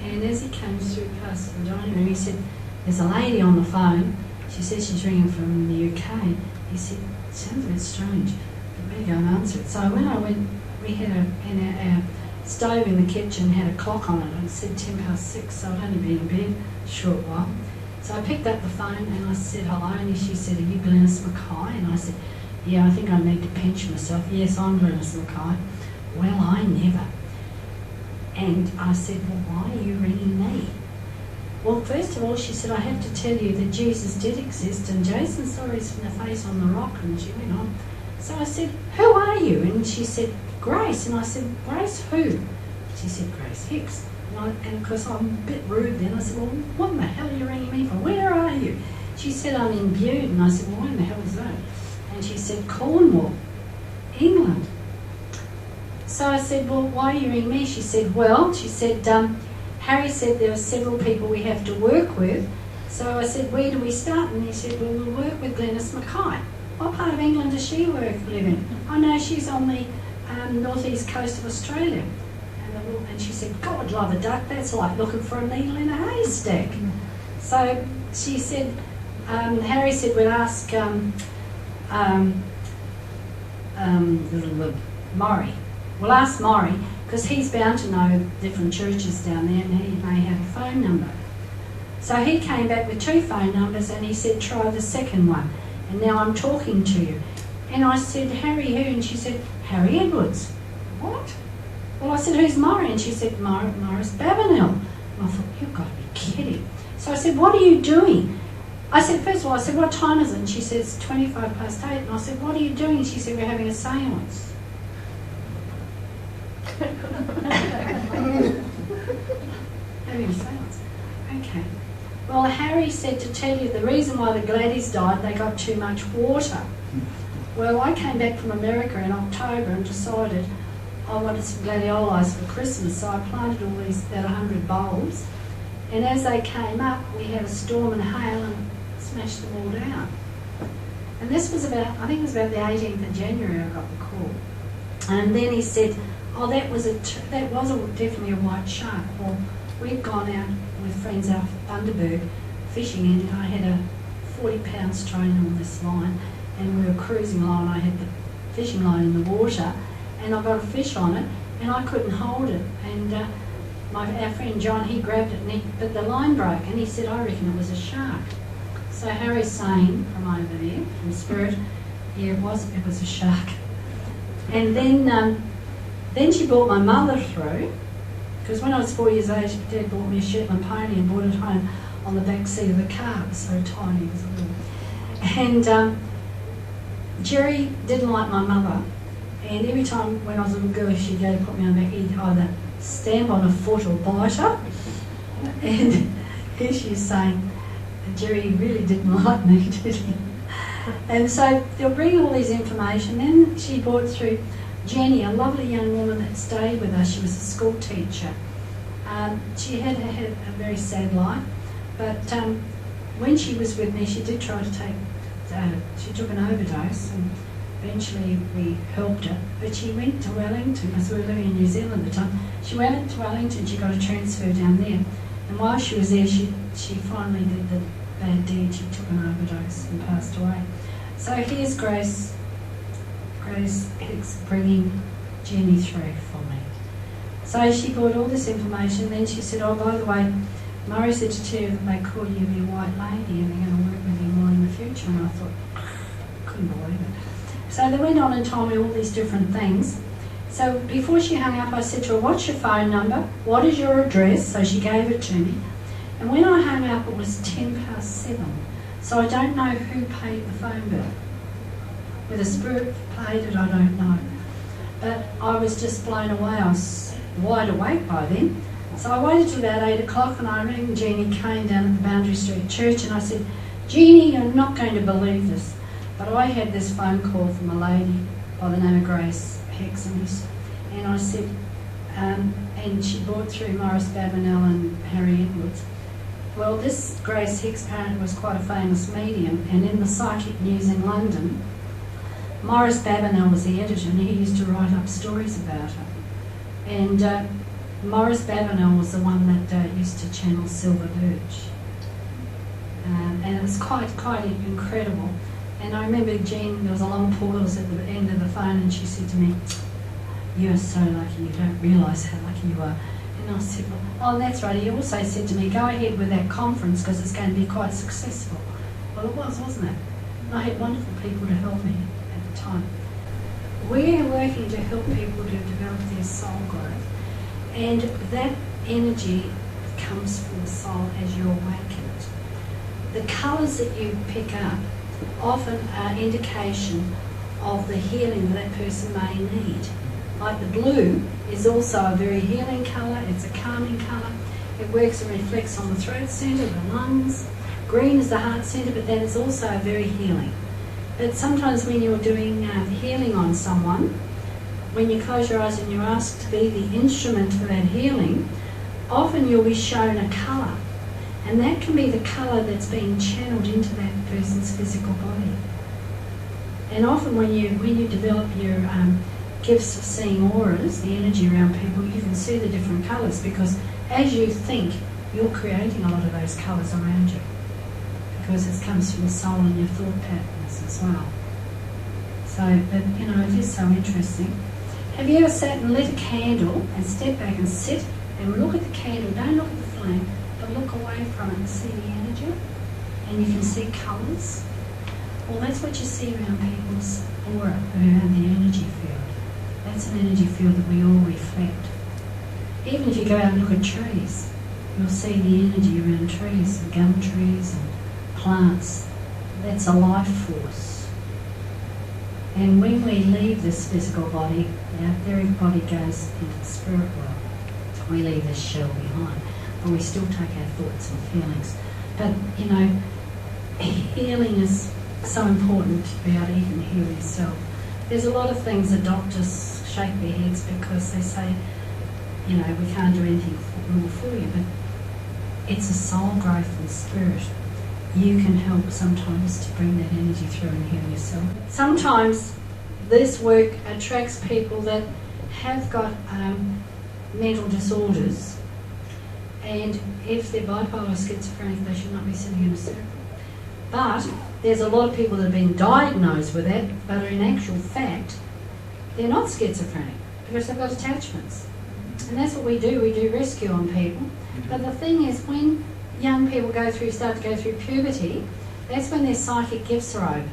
and as he came through past the dining room, he said, there's a lady on the phone. She says she's ringing from the UK. He said, sounds a bit strange. I better go and answer it. So when I went, we had our stove in the kitchen had a clock on it, and it said 6:10, so I'd only been in bed a short while. So I picked up the phone and I said hello, and she said, are you Glennys Mackay? And I said, yeah, I think I need to pinch myself. Yes, I'm Glennys Mackay. Well, I never. And I said, well, why are you ringing me? Well, first of all, she said, I have to tell you that Jesus did exist, and Jason saw his face on the rock, and she went on. So I said, who are you? And she said, Grace. And I said, Grace who? She said, Grace Hicks. And of course I'm a bit rude then. I said, well, what the hell are you ringing me for? Where are you? She said, I'm in Bude. And I said, well, where the hell is that? And she said, Cornwall, England. So I said, well, why are you ringing me? She said, Harry said there are several people we have to work with. So I said, where do we start? And he said, well, we'll work with Glennys Mackay. What part of England does she live in? I know she's on the northeast coast of Australia. And she said, God love a duck, that's like looking for a needle in a haystack. So she said, Harry said, we'll ask Maury. We'll ask Maury, because he's bound to know different churches down there, and he may have a phone number. So he came back with 2 phone numbers, and he said, try the second one. And now I'm talking to you. And I said, Harry who? And she said, Harry Edwards. What? Well, I said, who's Maury? And she said, Maurice Babineau. And I thought, you've got to be kidding. So I said, what are you doing? I said, first of all, I said, what time is it? And she says, 8:25. And I said, what are you doing? And she said, we're having a seance. Having a seance. Okay. Well, Harry said to tell you the reason why the Glennys died, they got too much water. Well, I came back from America in October and decided I wanted some gladiolus for Christmas, so I planted all these, about 100 bulbs, and as they came up, we had a storm and hail and smashed them all down. And this was about, I think it was about the 18th of January I got the call. And then he said, oh, that was definitely a white shark. Well, we'd gone out with friends out of Bundaberg fishing, and I had a 40-pound strain on this line, and we were cruising along. I had the fishing line in the water, and I got a fish on it, and I couldn't hold it. And our friend John, he grabbed it, but the line broke, and he said, I reckon it was a shark. So Harry's saying from over there, from Spirit, yeah, it was a shark. And then she brought my mother through, because when I was 4 years of age, Dad bought me a Shetland pony and brought it home on the back seat of the car. It was so tiny, it was a little. And Jerry didn't like my mother. And every time when I was a little girl, she'd go to put me on the back, he'd either stamp on a foot or bite her. And here she's saying, Jerry really didn't like me, did he? And so they'll bring all this information. Then she brought through Jenny, a lovely young woman that stayed with us. She was a school teacher. She had a very sad life, but when she was with me, she did try to she took an overdose, and eventually we helped her. But she went to Wellington, because we were living in New Zealand at the time. She went to Wellington, she got a transfer down there. And while she was there, she finally did the bad deed. She took an overdose and passed away. So here's Grace Hicks bringing Jenny through for me. So she brought all this information. Then she said, oh, by the way, Murray said to tell you that they call you the White Lady and they're going to work with you more in the future. And I thought, couldn't believe it. So they went on and told me all these different things. So before she hung up, I said to her, what's your phone number? What is your address? So she gave it to me. And when I hung up, it was 7:10. So I don't know who paid the phone bill. Whether Spirit paid it, I don't know. But I was just blown away. I was wide awake by then. So I waited till about 8 o'clock and I rang Jeannie Kane down at the Boundary Street Church and I said, Jeannie, you're not going to believe this, but I had this phone call from a lady by the name of Grace Hexamus, and I said, and she brought through Morris Babineau and Harry Edwards. Well, this Grace Hicks apparently was quite a famous medium, and in the Psychic News in London, Morris Babineau was the editor and he used to write up stories about her. And Morris Babineau was the one that used to channel Silver Birch. And it was quite incredible. And I remember Jean, there was a long pause at the end of the phone and she said to me, you are so lucky, you don't realise how lucky you are. And I said, well, oh, that's right. He also said to me, go ahead with that conference because it's going to be quite successful. Well, it was, wasn't it? And I had wonderful people to help me at the time. We're working to help people to develop their soul growth. And that energy comes from the soul as you awaken it. The colours that you pick up often are indication of the healing that person may need. Like the blue is also a very healing colour, it's a calming colour. It works and reflects on the throat centre, the lungs. Green is the heart centre, but that is also very healing. But sometimes when you're doing healing on someone, when you close your eyes and you're asked to be the instrument for that healing, often you'll be shown a colour. And that can be the colour that's being channeled into that person's physical body. And often when you develop your gifts of seeing auras, the energy around people, you can see the different colours because as you think, you're creating a lot of those colours around you because it comes from the soul and your thought patterns as well. So, but you know, it is so interesting. Have you ever sat and lit a candle and step back and sit and look at the candle, don't look at the flame, but look away from it and see the energy? And you can see colours. Well, that's what you see around people's aura, around the energy field. That's an energy field that we all reflect. Even if you go out and look at trees, you'll see the energy around trees, and gum trees and plants. That's a life force. And when we leave this physical body, our etheric body goes into the spirit world. We leave this shell behind, but we still take our thoughts and feelings. But, you know, healing is so important to be able to even heal yourself. There's a lot of things that doctors shake their heads because they say, you know, we can't do anything more for you, but it's a soul growth in spirit. You can help sometimes to bring that energy through and heal yourself. Sometimes this work attracts people that have got mental disorders, and if they're bipolar or schizophrenic, they should not be sitting in a circle. But there's a lot of people that have been diagnosed with that, but in actual fact, they're not schizophrenic because they've got attachments. And that's what we do rescue on people. But the thing is, when young people start to go through puberty, that's when their psychic gifts are open.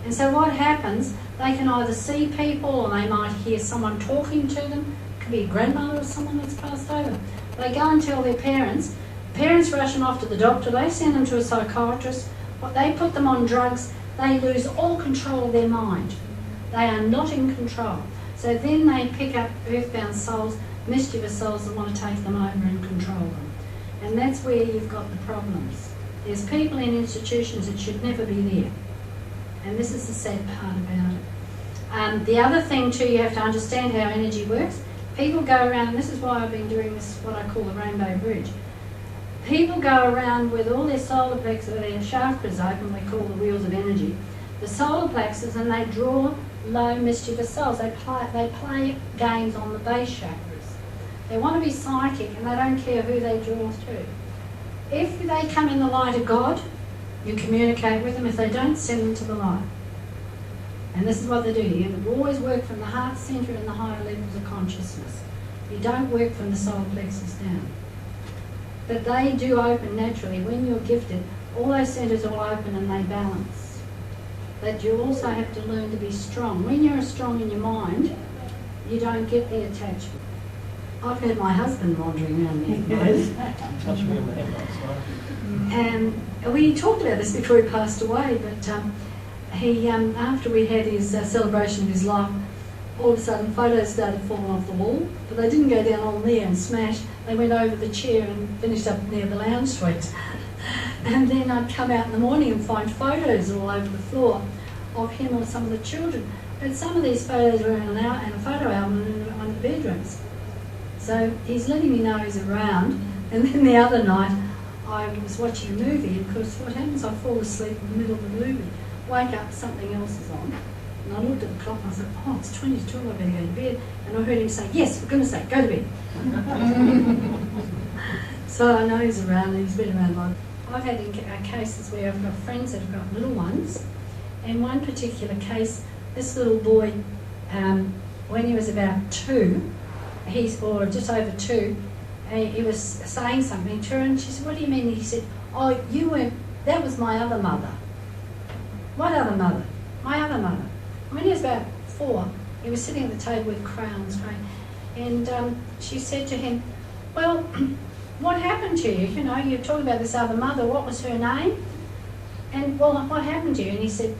And so what happens, they can either see people or they might hear someone talking to them. It could be a grandmother or someone that's passed over. They go and tell their parents. Parents rush them off to the doctor. They send them to a psychiatrist. They put them on drugs. They lose all control of their mind. They are not in control. So then they pick up earthbound souls, mischievous souls that want to take them over and control them. And that's where you've got the problems. There's people in institutions that should never be there. And this is the sad part about it. The other thing too, you have to understand how energy works. People go around, and this is why I've been doing this, what I call the Rainbow Bridge. People go around with all their solar plexus, their chakras open, we call the wheels of energy, the solar plexus, and they draw low mischievous souls. They play games on the base chakras. They want to be psychic and they don't care who they draw through. If they come in the light of God, you communicate with them. If they don't, send them to the light. And this is what they do. You always work from the heart centre and the higher levels of consciousness. You don't work from the solar plexus down. But they do open naturally. When you're gifted, all those centres will open and they balance. But you also have to learn to be strong. When you're strong in your mind, you don't get the attachment. I've heard my husband wandering around me. Touched me on the head last night. And we talked about this before he passed away, but he, after we had his celebration of his life, all of a sudden photos started falling off the wall, but they didn't go down on there and smash. They went over the chair and finished up near the lounge suite. And then I'd come out in the morning and find photos all over the floor of him or some of the children. But some of these photos were in a photo album in one of the bedrooms. So he's letting me know he's around. And then the other night, I was watching a movie, and of course what happens, I fall asleep in the middle of the movie, wake up, something else is on. And I looked at the clock and I thought, oh, it's 20 to 12, I better go to bed. And I heard him say, yes, for goodness sake, go to bed. So I know he's around, and he's been around a lot. I've had cases where I've got friends that have got little ones, and one particular case, this little boy, when he was about 2, or just over 2, he was saying something to her, and she said, what do you mean? He said, oh, you weren't, that was my other mother. What other mother? My other mother. When he was about 4, he was sitting at the table with crayons, and she said to him, well, what happened to you? You know, you're talking about this other mother, what was her name? And, well, what happened to you? And he said,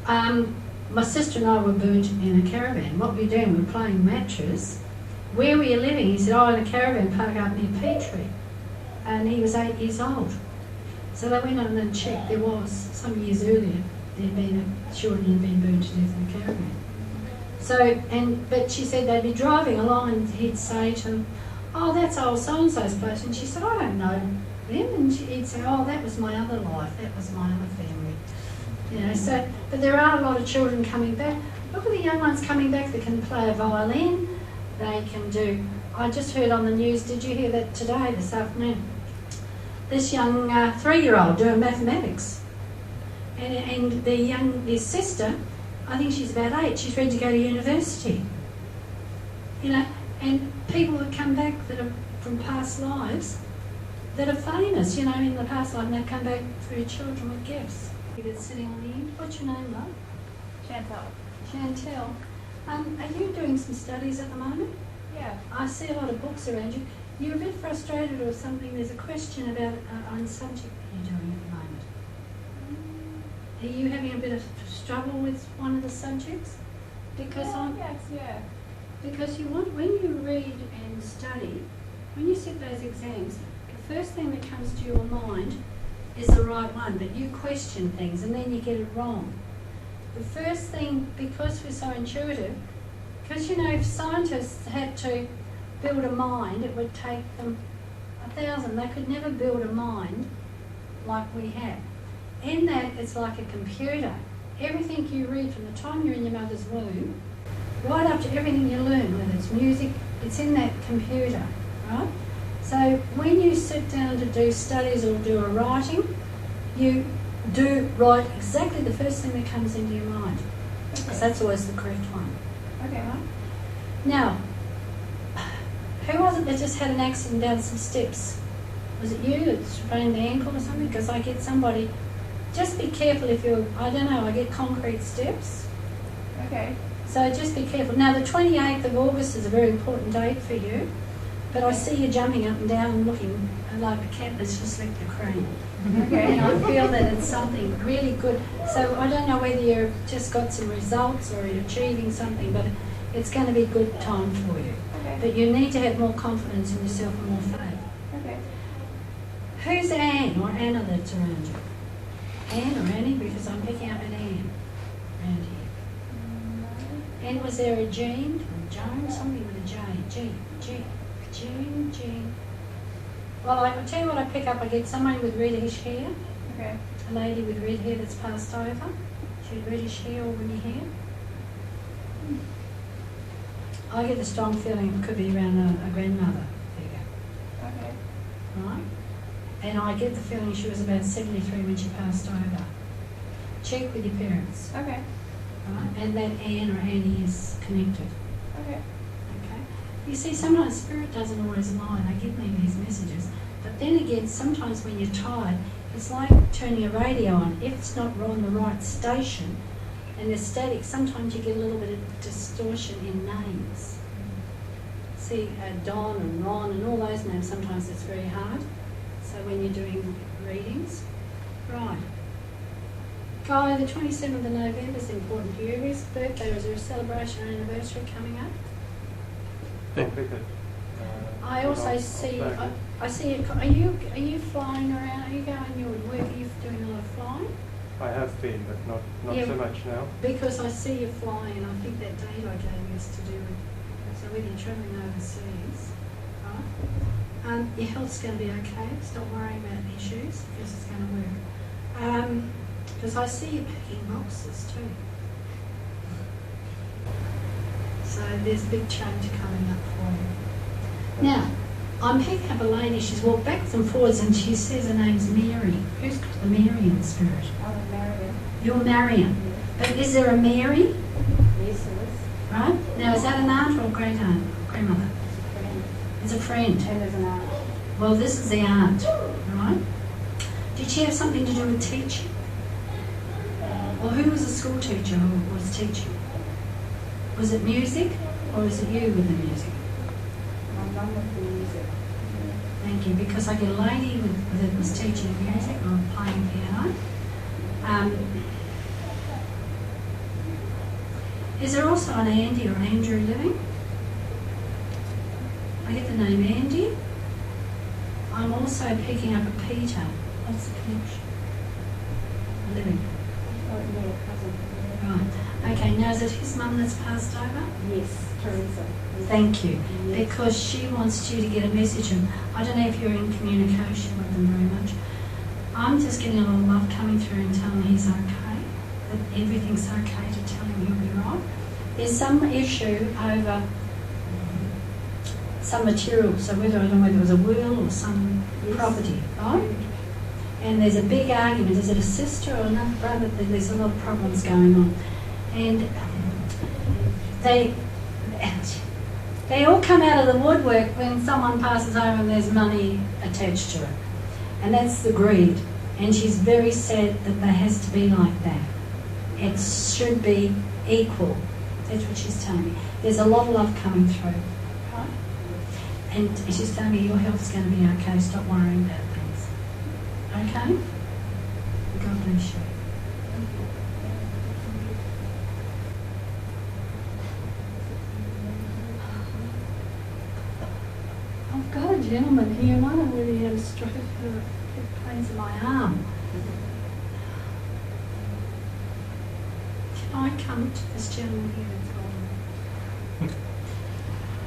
my sister and I were burnt in a caravan. What were you doing? We were playing matches. Where were you living? He said, oh, in a caravan park up near Petrie. And he was 8 years old. So they went on and checked. There was, some years earlier, children had been burnt to death in a caravan. So, but she said they'd be driving along and he'd say to them, oh, that's old so-and-so's place. And she said, I don't know them. And he'd say, oh, that was my other life. That was my other family. You know, so, but there are a lot of children coming back. Look at the young ones coming back that can play a violin. They can do, I just heard on the news, did you hear that today, this afternoon? This young 3-year-old doing mathematics. And his sister, I think she's about 8, she's ready to go to university. You know, and people that come back that are from past lives that are famous, you know, in the past life, and they come back through children with gifts. That's sitting on the end. What's your name, love? Chantal. Chantel. Are you doing some studies at the moment? Yeah. I see a lot of books around you. You're a bit frustrated or something. There's a question about on subject that you're doing at the moment. Are you having a bit of struggle with one of the subjects? Because Because when you read and study, when you sit those exams, the first thing that comes to your mind is the right one, but you question things and then you get it wrong. The first thing, because we're so intuitive, because you know, if scientists had to build a mind, it would take them 1,000. They could never build a mind like we have. In that, it's like a computer. Everything you read from the time you're in your mother's womb, right up to everything you learn, whether it's music, it's in that computer, right? So when you sit down to do studies or do a writing, you do write exactly the first thing that comes into your mind. Because that's always the correct one. Okay. Right? Now, who was it that just had an accident down some steps? Was it you that sprained the ankle or something? Because I get somebody, just be careful if you're, I don't know, I get concrete steps. Okay. So just be careful. Now the 28th of August is a very important date for you, but I see you jumping up and down and looking like a cat that's just licked the cream. Okay. And I feel that it's something really good. So I don't know whether you've just got some results or you're achieving something, but it's going to be a good time for you. Okay. But you need to have more confidence in yourself and more faith. Okay. Who's Anne or Anna that's around you? Anne or Annie? Because I'm picking up an Anne around here. And was there a Jean or Joan? Something with a J. Jean. Well, I'll tell you what I pick up. I get somebody with reddish hair. Okay. A lady with red hair that's passed over. She had reddish hair or wingy hair. I get the strong feeling it could be around a grandmother figure. Okay. Right? And I get the feeling she was about 73 when she passed over. Check with your parents. Okay. Right? And that Anne or Annie is connected. Okay. Okay? You see, sometimes spirit doesn't always lie. They give me these messages. But then again, sometimes when you're tired, it's like turning a radio on. If it's not on the right station, and they're static, sometimes you get a little bit of distortion in names. See, Don and Ron and all those names, sometimes it's very hard. So when you're doing readings, right. Guy, the 27th of November is important for you. His birthday, or is there a celebration or anniversary coming up? I also see, I see, are you flying around? Are you going your work? Are you doing a lot of flying? I have been, but not Yeah, so much now. Because I see you flying, and I think that date I gave you is to do with, so whether you're travelling overseas, right? Your health's going to be okay. Stop worrying about issues, because it's going to work. Because I see you packing boxes too. So there's a big change coming up for you. Now, I'm picking up a lady, she's walked backwards and forwards and she says her name's Mary. Who's got the Marian spirit? I'm Marion. You're Marian. But is there a Mary? Yes, it is. Right? Now, is that an aunt or a great aunt? Grandmother? It's a friend. And there's an aunt. Well, this is the aunt, right? Did she have something to do with teaching? Or who was the school teacher who was teaching? Was it music or is it you with the music? My mum with the music. Thank you, because I get a lady that was teaching music or playing piano. Is there also an Andy or Andrew living? I get the name Andy. I'm also picking up a Peter. What's the connection? Living. Oh, yeah, cousin. Right. Okay, now is it his mum that's passed over? Yes, Teresa. Thank you. Yes. Because she wants you to get a message, and I don't know if you're in communication with them very much. I'm just getting a lot of love coming through and telling him he's okay, that everything's okay, to tell him he'll be right. There's some issue over some material, so I don't know whether it was a will or some property, right? And there's a big argument. Is it a sister or another brother? There's a lot of problems going on. And they all come out of the woodwork when someone passes over and there's money attached to it. And that's the greed. And she's very sad that there has to be like that. It should be equal. That's what she's telling me. There's a lot of love coming through. Right? And she's telling me your health's going to be okay. Stop worrying about things. Okay? God bless you. I've got a gentleman here, and I don't really have a stroke of pains in my arm. Can I come to this gentleman here that's got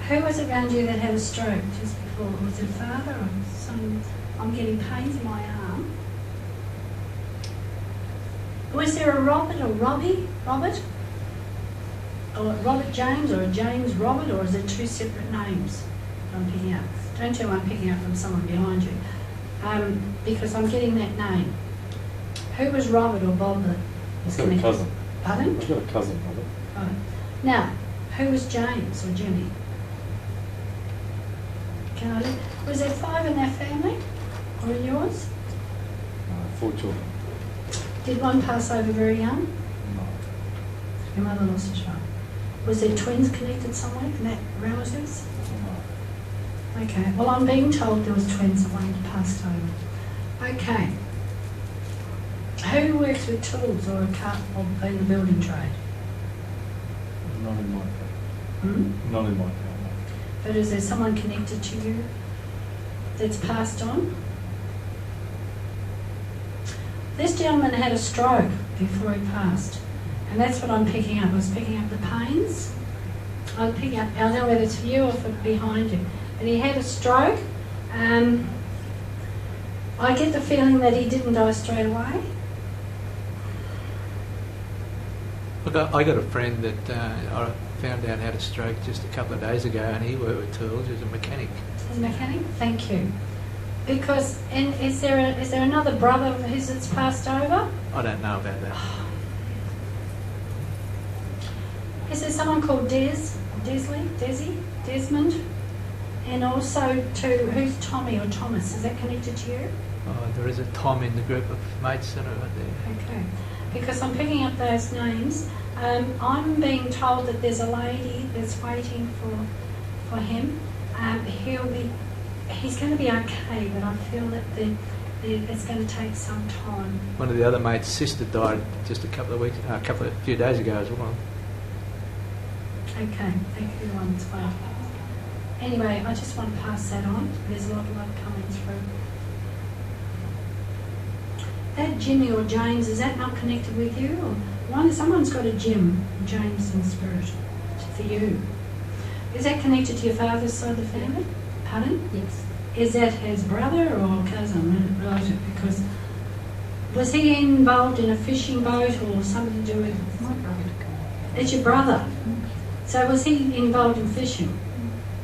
Who was it around you that had a stroke just before? Was it father or son? I'm getting pains in my arm. Was there a Robert or Robbie? Robert? Or Robert James or a James Robert, or is it two separate names I'm picking up? Don't tell me I'm picking up from someone behind you. Because I'm getting that name. Who was Robert or Bob that was I've got a connected? cousin. Pardon? I've got a cousin, Robert. Right. Now, who was James or Jimmy? Can I look? Was there 5 in their family? Or in yours? 4 children. Did one pass over very young? No. Your mother lost a child. Was there twins connected somewhere in that relatives? No. Okay. Well, I'm being told there was twins that one passed over. Okay. Who works with tools or a car or in the building trade? Not in my family. Hmm? Not in my family. But is there someone connected to you that's passed on? This gentleman had a stroke before he passed, and that's what I'm picking up. I was picking up the pains. I was picking up, I don't know whether it's for you or for behind you, but he had a stroke. I get the feeling that he didn't die straight away. Look, I got a friend that I found out had a stroke just a couple of days ago, and he worked with tools. He was a mechanic. He's a mechanic? Thank you. Because, and is there another brother of his that's passed over? I don't know about that. Is there someone called Desmond? And also who's Tommy or Thomas? Is that connected to you? There is a Tom in the group of mates that are there. Okay. because I'm picking up those names. I'm being told that there's a lady that's waiting for him. He's going to be okay, but I feel that it's going to take some time. One of the other mates' sister died just a few days ago as well. Okay, thank you, one's waiting. Anyway, I just want to pass that on. There's a lot of love coming through. That Jimmy or James, is that not connected with you? Or someone's got a Jim, James in spirit, for you. Is that connected to your father's side of the family? Pardon? Yes. Is that his brother or cousin, relative? Because was he involved in a fishing boat or something to do with? My brother. It's your brother. So was he involved in fishing?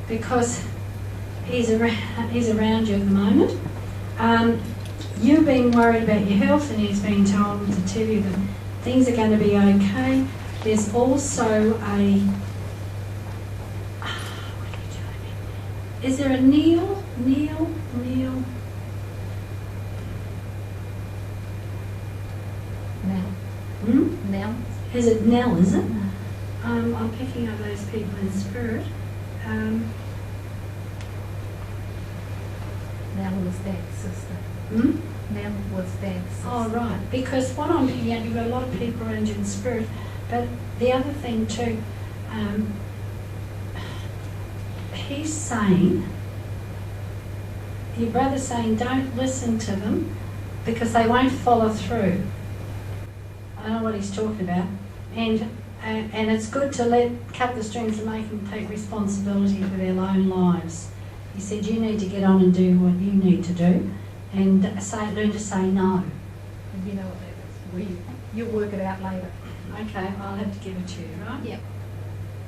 Because he's around you at the moment. You've been worried about your health, and he's been told to tell you that things are going to be okay. There's also a... what are you doing? Is there a Neil? Nell. Nell. Is it Nell, is it? I'm picking up those people in spirit. Nell was Dad's sister. Nell was Dad's sister. Oh, right. Because what I'm picking up, you've got a lot of people around you in spirit. But the other thing too, he's saying, your brother's saying, don't listen to them because they won't follow through. I don't know what he's talking about. And it's good to cut the strings and make them take responsibility for their own lives. He said, you need to get on and do what you need to do and learn to say no. And you know what that is. You'll work it out later. Okay, I'll have to give it to you, right? Yep.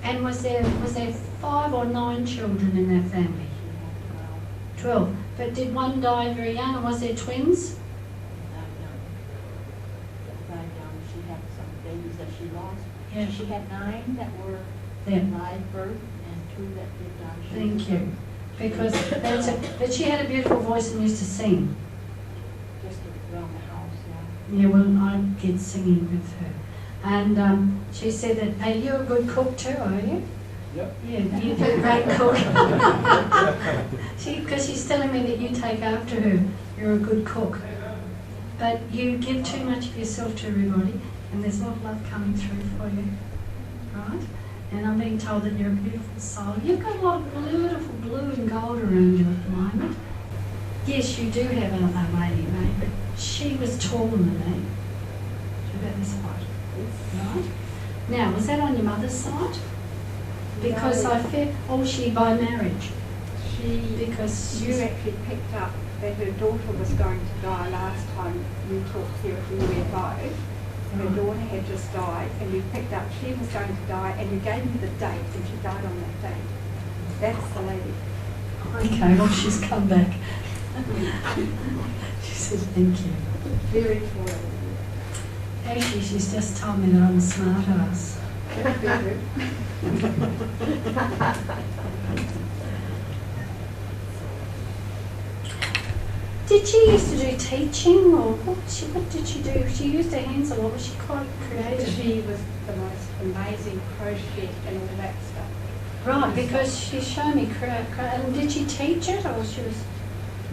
And was there 5 or 9 children in that family? 12. But did one die very young, and was there twins? She had some babies that she lost. Yeah. She had 9 that were Yeah. live birth and 2 that did die. Thank you. Because but she had a beautiful voice and used to sing. Just around the house, yeah. Yeah, well, I get singing with her. And she said that, are you a good cook too, are you? Yep. Yeah, you're a great cook. Because she's telling me that you take after her. You're a good cook. But you give too much of yourself to everybody, and there's not love coming through for you. Right? And I'm being told that you're a beautiful soul. You've got a lot of beautiful blue and gold around you at the moment. Yes, you do have a lady, mate, but she was taller than me. She's about this height. Right? Now, was that on your mother's side? Because No. I feel, or was she by marriage? Because You actually picked up that her daughter was going to die last time you talked here at the UFO. Her daughter had just died, and you picked up she was going to die, and you gave me the date, and she died on that date. That's the lady. Okay, well, she's come back. She said, thank you. Very tall. Actually, she's just told me that I'm a smart ass. Very Did she used to do teaching, or what did she do? She used her hands a lot. Was she quite creative? She was the most amazing crochet and all that stuff. Right, because she showed me and did she teach it, or she was?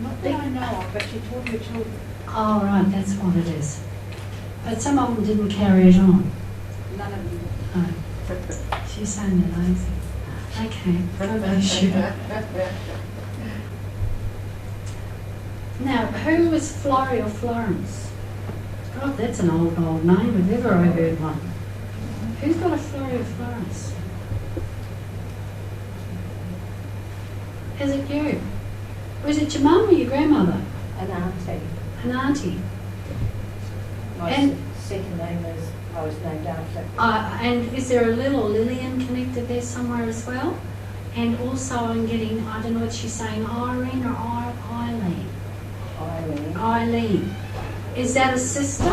Not that I know of, but she taught her children. Oh, right, that's what it is. But some of them didn't carry it on. None of them. No. She's so amazing. Okay, God bless you. Now, who was Florrie or Florence? God, that's an old name if ever I heard one. Who's got a Florrie or Florence? Is it you? Was it your mum or your grandmother? An auntie. An auntie? My And- second name is, I was named after. And is there a little Lillian connected there somewhere as well? And also I'm getting, I don't know what she's saying, Irene or Eileen? Eileen. Eileen. Is that a sister?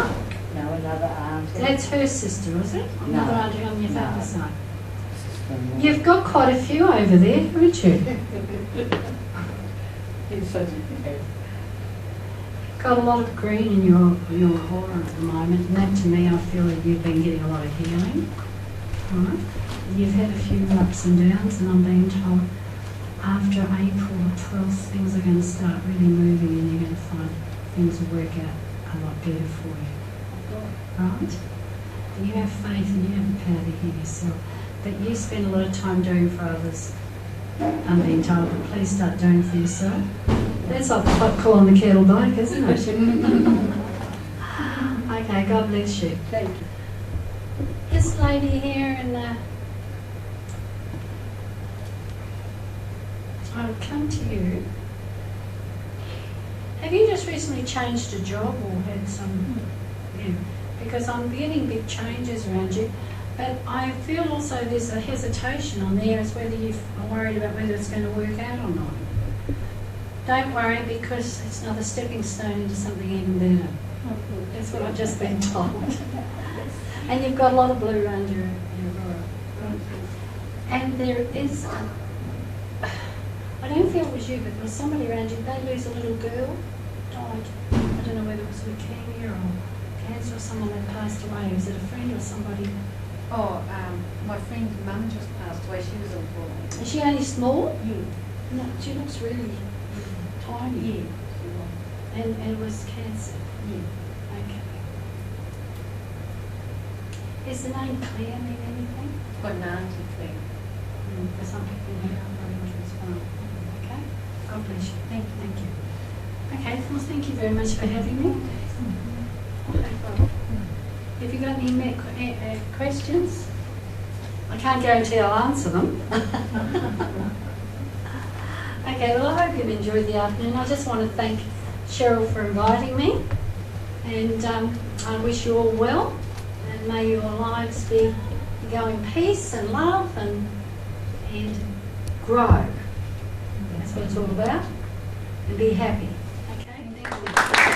No, another auntie. That's her sister, is it? No. Another auntie on your father's No. side. You've got quite a few over there, haven't you? He's such a got a lot of green in your aura at the moment, and that to me, I feel that you've been getting a lot of healing. Right? You've had a few ups and downs, and I'm being told after April the 12th, things are going to start really moving, and you're going to find things will work out a lot better for you. Right? But you have faith and you have the power to heal yourself. But you spend a lot of time doing for others. I'm being told, but please start doing for yourself. That's like the hot call on the kettle black, isn't it? Okay, God bless you. Thank you. This lady here in the... I'll come to you. Have you just recently changed a job or had some... Yeah, because I'm getting big changes around you. But I feel also there's a hesitation on there as whether you're worried about whether it's going to work out or not. Don't worry, because it's another stepping stone into something even better. That's what I've just been told. And you've got a lot of blue around your aura. And there is, I don't feel it was you, but there was somebody around you. They lose a little girl, died. I don't know whether it was leukemia or cancer or someone that passed away. Was it a friend or somebody? Oh, my friend's mum just passed away. She was all Is she only small? Yeah. No, she looks really tiny. Yeah. She was. And it was cancer. Yeah. Okay. Is the name Claire mean anything? Got an auntie Claire. For some people who are very interested. Okay. God bless you. Thank you. Okay, well, thank you very much for having me. Have you got any questions? I can't guarantee I'll answer them. Okay, well, I hope you've enjoyed the afternoon. I just want to thank Cheryl for inviting me, and I wish you all well, and may your lives be go in peace and love and grow. That's what it's all about, and be happy. Okay, thank you.